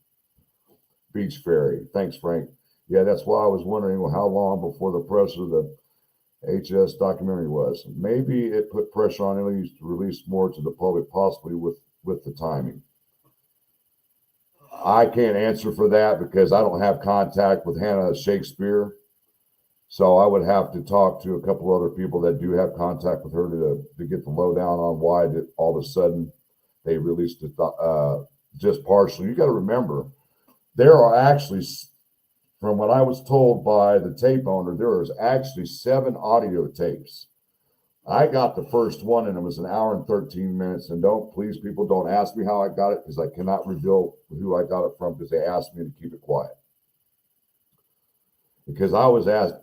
Beach Ferry. Thanks, Frank. Yeah, that's why I was wondering how long before the press of the HS documentary was. Maybe it put pressure on Elise to release more to the public, possibly with the timing. I can't answer for that because I don't have contact with Hannah Shakespeare. So I would have to talk to a couple other people that do have contact with her to get the lowdown on why all of a sudden they released it just partially. You got to remember, there are actually, from what I was told by the tape owner, there is actually 7 audio tapes. I got the first one, and it was 1 hour and 13 minutes. And please, people, don't ask me how I got it, because I cannot reveal who I got it from, because they asked me to keep it quiet. Because I was asked,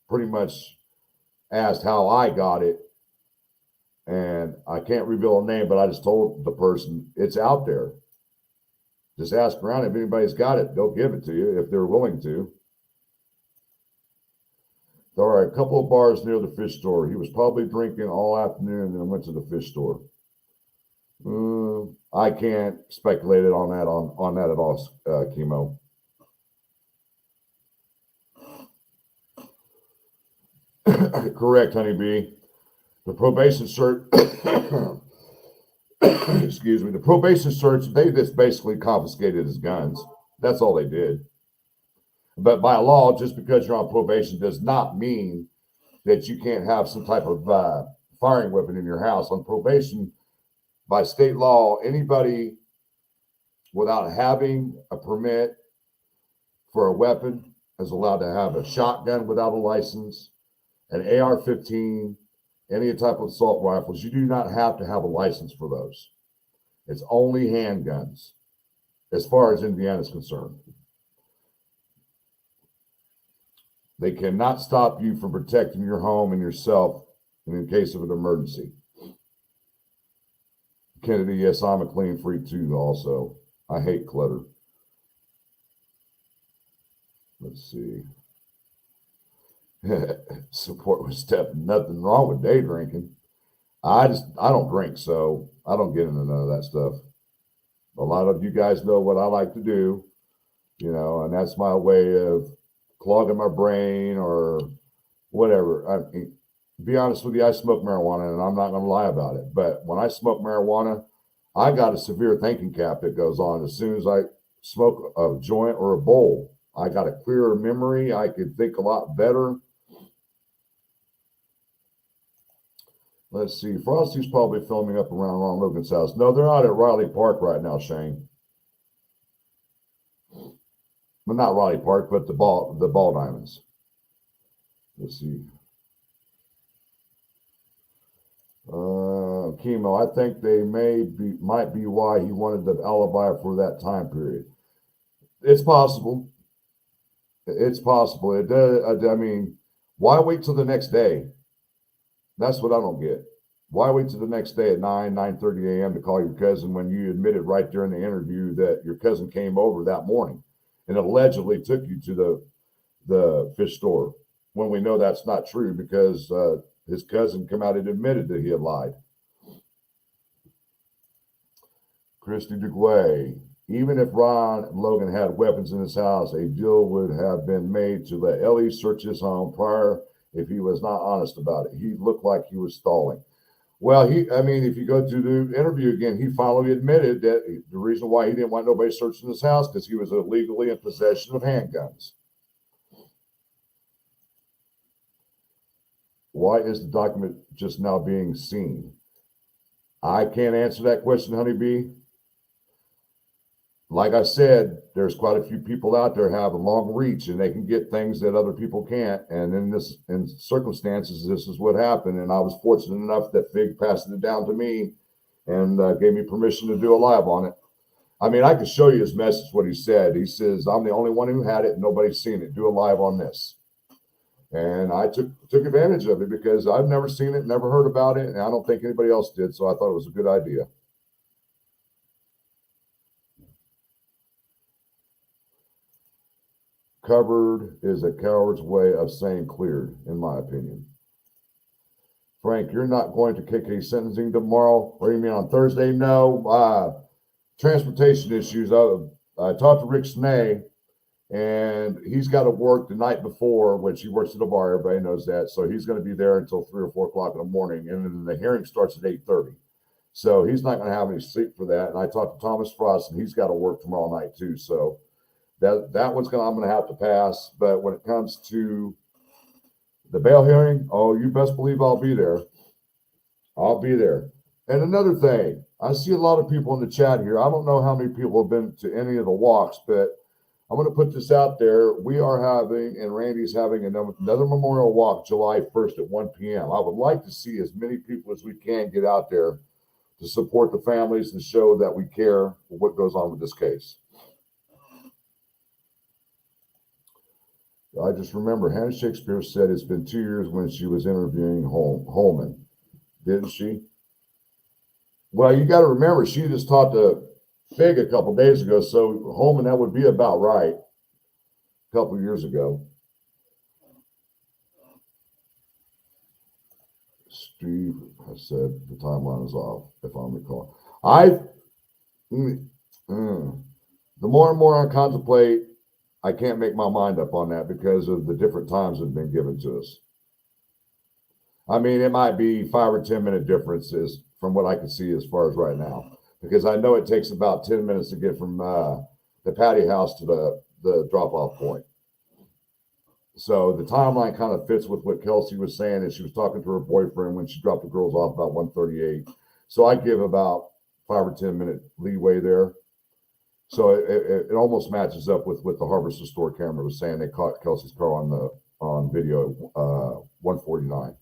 pretty much asked how I got it, and I can't reveal a name, but I just told the person it's out there. Just ask around. If anybody's got it, they'll give it to you if they're willing to. There are a couple of bars near the fish store. He was probably drinking all afternoon and then went to the fish store. I can't speculate it on that at all, Chemo. Correct, Honeybee. The probation search, excuse me, the probation search, they just basically confiscated his guns. That's all they did. But by law, just because you're on probation does not mean that you can't have some type of firing weapon in your house. On probation, by state law, anybody without having a permit for a weapon is allowed to have a shotgun without a license, an AR-15, any type of assault rifles. You do not have to have a license for those. It's only handguns, as far as Indiana is concerned. They cannot stop you from protecting your home and yourself in case of an emergency. Kennedy, yes, I'm a clean freak too, also. I hate clutter. Let's see. Support with Steph. Nothing wrong with day drinking. I don't drink, so I don't get into none of that stuff. A lot of you guys know what I like to do, and that's my way of clogging my brain or whatever. I mean, be honest with you, I smoke marijuana, and I'm not going to lie about it. But when I smoke marijuana, I got a severe thinking cap that goes on. As soon as I smoke a joint or a bowl, I got a clearer memory. I could think a lot better. Let's see. Frosty's probably filming up around Ron Logan's house. No, they're out at Riley Park right now, Shane. Well, not Riley Park, but the ball diamonds. Let's see. Chemo, I think they might be why he wanted the alibi for that time period. It's possible. It's possible. It does. I mean, why wait till the next day? That's what I don't get. Why wait till the next day at 9:30 a.m. to call your cousin when you admitted right there in the interview that your cousin came over that morning and allegedly took you to the fish store, when we know that's not true because his cousin came out and admitted that he had lied. Christy DeGuay, even if Ron and Logan had weapons in his house, a deal would have been made to let Ellie search his home prior if he was not honest about it. He looked like he was stalling. Well, if you go to the interview again, he finally admitted that the reason why he didn't want nobody searching his house because he was illegally in possession of handguns. Why is the document just now being seen? I can't answer that question, Honeybee. Like I said, there's quite a few people out there have a long reach and they can get things that other people can't. And in circumstances, this is what happened. And I was fortunate enough that Fig passed it down to me and gave me permission to do a live on it. I mean, I could show you his message, what he said. He says, I'm the only one who had it and nobody's seen it. Do a live on this. And I took advantage of it because I've never seen it, never heard about it. And I don't think anybody else did. So I thought it was a good idea. Covered is a coward's way of saying cleared, in my opinion. Frank, you're not going to kick a sentencing tomorrow? What do you mean on Thursday? No. Transportation issues. I talked to Rick Snee, and he's got to work the night before, which he works at a bar. Everybody knows that. So he's going to be there until 3 or 4 o'clock in the morning, and then the hearing starts at 8:30. So he's not going to have any sleep for that. And I talked to Thomas Frost, and he's got to work tomorrow night too. So that one's I'm going to have to pass. But when it comes to the bail hearing, oh, you best believe I'll be there. I'll be there. And another thing, I see a lot of people in the chat here. I don't know how many people have been to any of the walks, but I'm going to put this out there. We are having, and Randy's having another memorial walk July 1st at 1 p.m. I would like to see as many people as we can get out there to support the families and show that we care for what goes on with this case. I just remember Hannah Shakespeare said it's been 2 years when she was interviewing Holman, didn't she? Well, you got to remember, she just talked to Fig a couple days ago, so Holman, that would be about right a couple of years ago. Steve has said the timeline is off, if I recall. Mm, mm. The more and more I contemplate, I can't make my mind up on that because of the different times that have been given to us. I mean, it might be 5 or 10 minute differences from what I can see as far as right now, because I know it takes about 10 minutes to get from the patio house to the drop off point. So the timeline kind of fits with what Kelsey was saying, and she was talking to her boyfriend when she dropped the girls off about 1:38. So I give about 5 or 10 minute leeway there. So it almost matches up with what the Harvester store camera was saying. They caught Kelsey's car on video 1:49.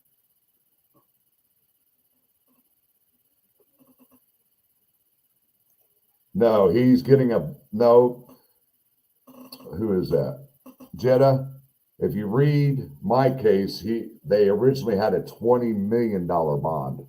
No, he's getting a no. Who is that? Jeddah. If you read my case, they originally had a $20 million bond.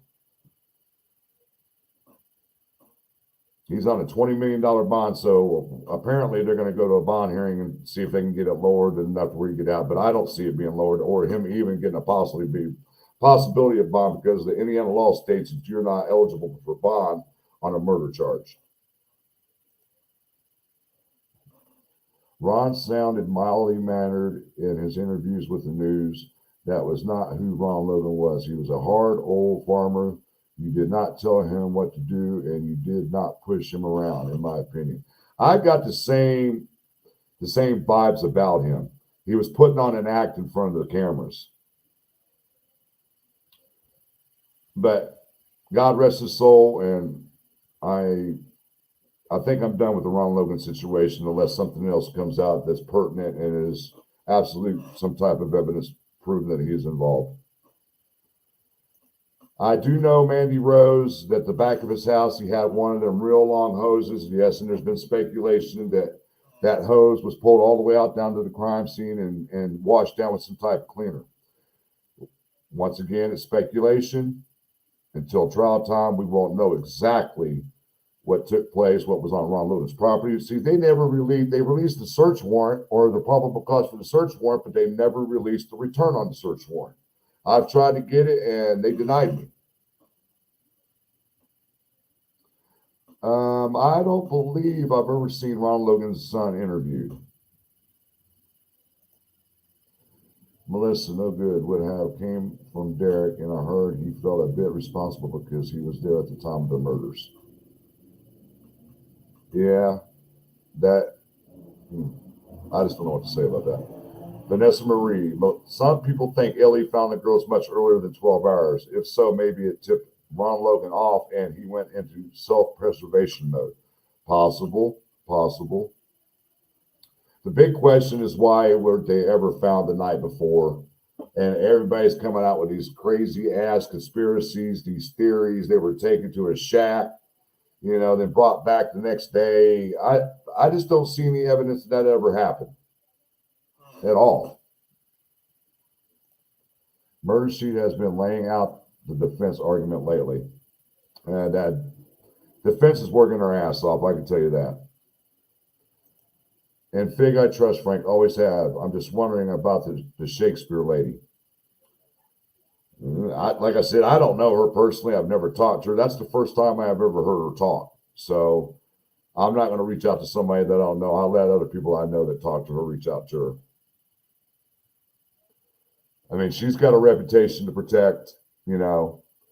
He's on a $20 million bond, so apparently they're going to go to a bond hearing and see if they can get it lowered enough where you get out. But I don't see it being lowered or him even getting a possibility of bond, because the Indiana law states that you're not eligible for bond on a murder charge. Ron sounded mildly mannered in his interviews with the news. That was not who Ron Logan was. He was a hard old farmer. You did not tell him what to do, and you did not push him around, in my opinion. I got the same vibes about him. He was putting on an act in front of the cameras. But God rest his soul, and I think I'm done with the Ron Logan situation unless something else comes out that's pertinent and is absolute some type of evidence proving that he is involved. I do know Mandy Rose, that the back of his house, he had one of them real long hoses. Yes, and there's been speculation that that hose was pulled all the way out down to the crime scene and washed down with some type of cleaner. Once again, it's speculation. Until trial time, we won't know exactly what took place, what was on Ron Logan's property. See, they released the search warrant or the probable cause for the search warrant, but they never released the return on the search warrant. I've tried to get it, and they denied me. I don't believe I've ever seen Ron Logan's son interviewed. Melissa, no good, would have came from Derek, and I heard he felt a bit responsible because he was there at the time of the murders. Yeah, that, I just don't know what to say about that. Vanessa Marie, some people think Ellie found the girls much earlier than 12 hours. If so, maybe it tipped Ron Logan off and he went into self-preservation mode. Possible. The big question is, why were they ever found the night before? And everybody's coming out with these crazy ass conspiracies, these theories. They were taken to a shack, then brought back the next day. I just don't see any evidence that ever happened at all. Murder Sheet has been laying out the defense argument lately. And that defense is working their ass off, I can tell you that. And Fig, I trust Frank, always have. I'm just wondering about the Shakespeare lady. Like I said, I don't know her personally. I've never talked to her. That's the first time I've ever heard her talk. So I'm not going to reach out to somebody that I don't know. I'll let other people I know that talk to her reach out to her. I mean, she's got a reputation to protect.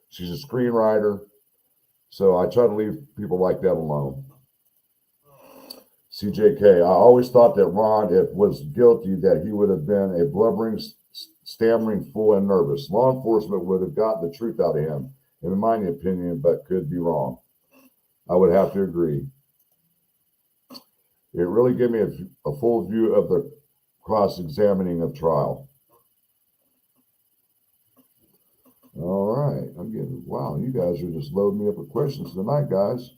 She's a screenwriter. So I try to leave people like that alone. CJK, I always thought that Ron, if was guilty, that he would have been a blubbering, stammering fool and nervous. Law enforcement would have gotten the truth out of him, in my opinion, but could be wrong. I would have to agree. It really gave me a full view of the cross-examining of trial. All right. Wow, you guys are just loading me up with questions tonight, guys.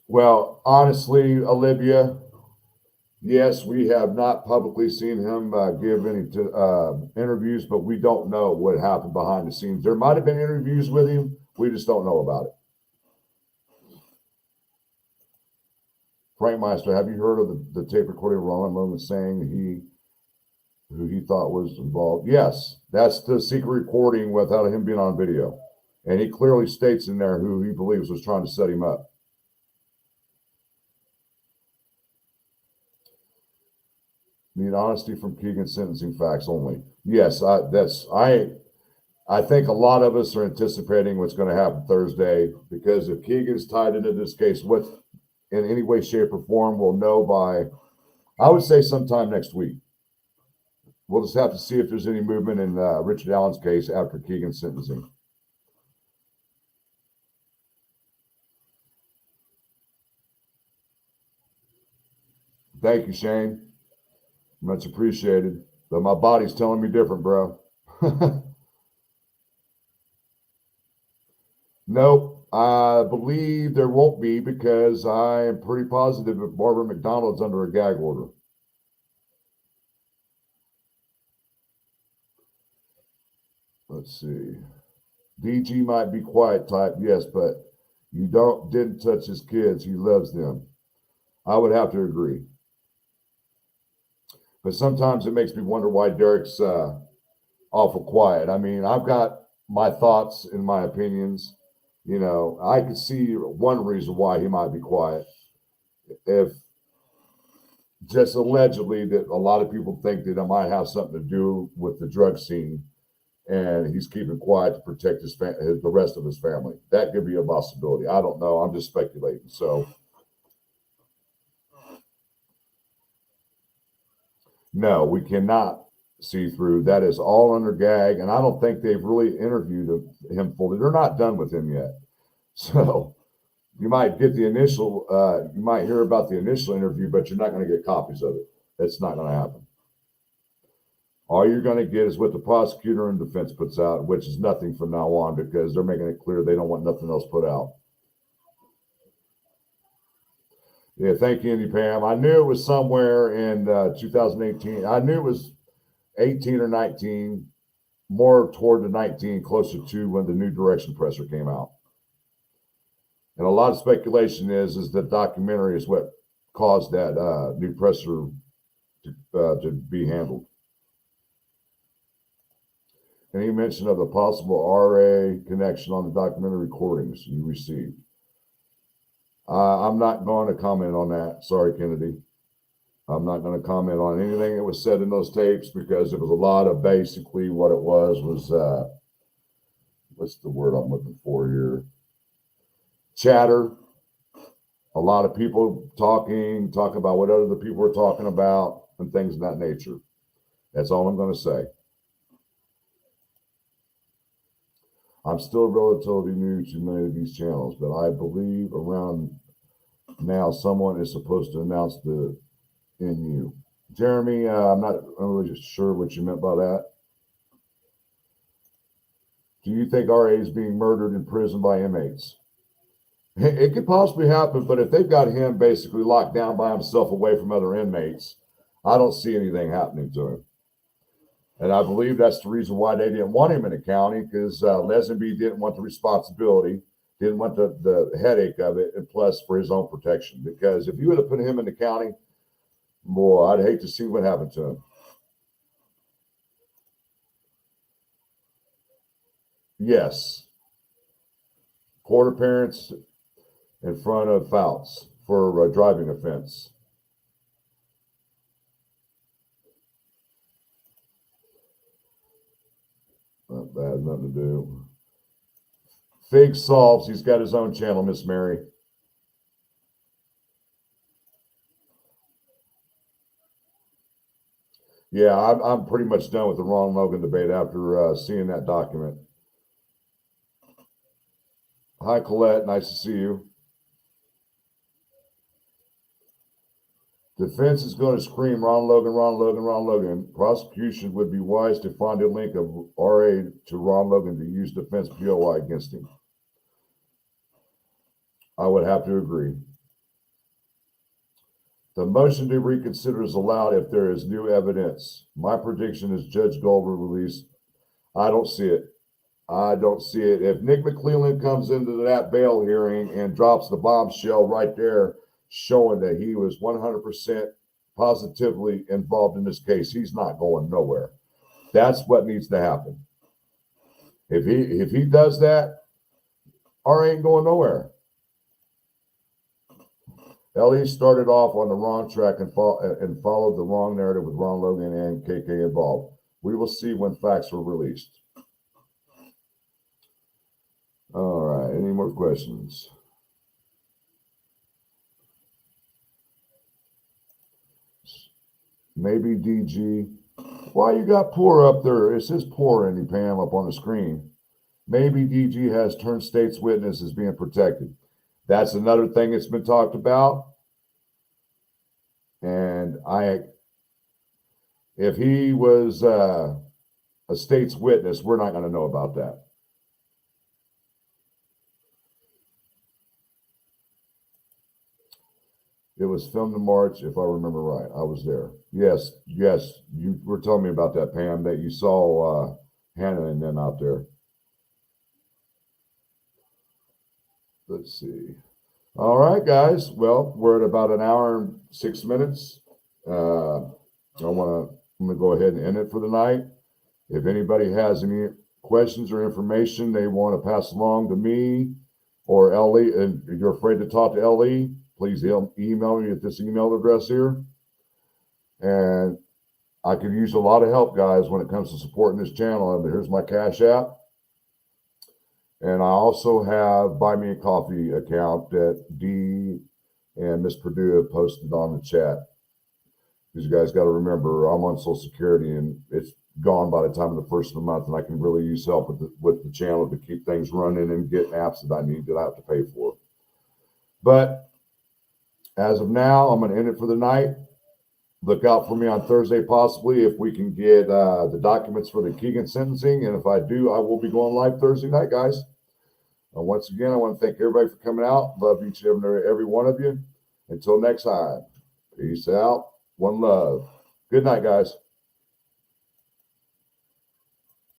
Well, honestly, Olivia, yes, we have not publicly seen him give any interviews, but we don't know what happened behind the scenes. There might have been interviews with him. We just don't know about it. Frankmeister, have you heard of the tape recording of Ron Logan saying who he thought was involved. Yes, that's the secret recording without him being on video. And he clearly states in there who he believes was trying to set him up. Need honesty from Keegan, sentencing facts only. Yes, I think a lot of us are anticipating what's going to happen Thursday, because if Keegan's tied into this case in any way, shape, or form, we'll know by, I would say, sometime next week. We'll just have to see if there's any movement in Richard Allen's case after Keegan's sentencing. Thank you, Shane. Much appreciated. But my body's telling me different, bro. Nope. I believe there won't be, because I am pretty positive that Barbara McDonald's under a gag order. Let's see. DG might be quiet type, yes, but you didn't touch his kids. He loves them. I would have to agree. But sometimes it makes me wonder why Derek's awful quiet. I mean, I've got my thoughts and my opinions. You know, I could see one reason why he might be quiet. If just allegedly that a lot of people think that it might have something to do with the drug scene, and he's keeping quiet to protect the rest of his family. That could be a possibility. I don't know. I'm just speculating. So, no, we cannot see through. That is all under gag, and I don't think they've really interviewed him fully. They're not done with him yet. So you might get the initial, you might hear about the initial interview, but you're not going to get copies of it. That's not going to happen. All you're going to get is what the prosecutor and defense puts out, which is nothing from now on, because they're making it clear they don't want nothing else put out. Yeah, thank you, Andy Pam. I knew it was somewhere in 2018. I knew it was 18 or 19, more toward the 19, closer to when the new direction presser came out. And a lot of speculation is that documentary is what caused that new presser to be handled. Any mention of the possible RA connection on the documentary recordings you received? I'm not going to comment on that. Sorry, Kennedy. I'm not going to comment on anything that was said in those tapes, because it was a lot of basically what it was what's the word I'm looking for here? Chatter. A lot of people talking about what other people were talking about and things of that nature. That's all I'm going to say. I'm still relatively new to many of these channels, but I believe around now someone is supposed to announce the NU. Jeremy, I'm not really sure what you meant by that. Do you think RA is being murdered in prison by inmates? It could possibly happen, but if they've got him basically locked down by himself away from other inmates, I don't see anything happening to him. And I believe that's the reason why they didn't want him in the county, because Lesenby didn't want the responsibility, didn't want the headache of it, and plus for his own protection. Because if you would have put him in the county, boy, I'd hate to see what happened to him. Yes. Court appearance in front of Fouts for a driving offense. Not bad, nothing to do. Fig solves. He's got his own channel, Miss Mary. Yeah, I'm pretty much done with the Ron Logan debate after seeing that document. Hi, Colette. Nice to see you. Defense is going to scream, Ron Logan, Ron Logan, Ron Logan. Prosecution would be wise to find a link of RA to Ron Logan to use defense POI against him. I would have to agree. The motion to reconsider is allowed if there is new evidence. My prediction is Judge Goldberg release. I don't see it. I don't see it. If Nick McClellan comes into that bail hearing and drops the bombshell right there, showing that he was 100% positively involved in this case, he's not going nowhere. That's what needs to happen. If he does that, R ain't going nowhere. LE started off on the wrong track and followed the wrong narrative with Ron Logan and KK involved. We will see when facts are released. All right. Any more questions? Maybe DG. Why you got poor up there? It says poor, Andy Pam, up on the screen. Maybe DG has turned state's witness as being protected. That's another thing that's been talked about. And if he was a state's witness, we're not going to know about that. It was filmed in March, if I remember right. I was there. Yes, you were telling me about that, Pam, that you saw Hannah and them out there. Let's see. All right, guys. Well, we're at about an hour and 6 minutes. I'm gonna go ahead and end it for the night. If anybody has any questions or information they want to pass along to me or LE, and you're afraid to talk to LE, please email me at this email address here. And I could use a lot of help, guys, when it comes to supporting this channel. And here's my Cash App. And I also have Buy Me a Coffee account that Dee and Miss Purdue have posted on the chat. Because you guys got to remember, I'm on Social Security and it's gone by the time of the first of the month, and I can really use help with the channel to keep things running and get apps that I need that I have to pay for. But as of now, I'm going to end it for the night. Look out for me on Thursday, possibly, if we can get the documents for the Keegan sentencing. And if I do, I will be going live Thursday night, guys. Once again, I want to thank everybody for coming out. Love each and every one of you. Until next time, peace out. One love. Good night, guys.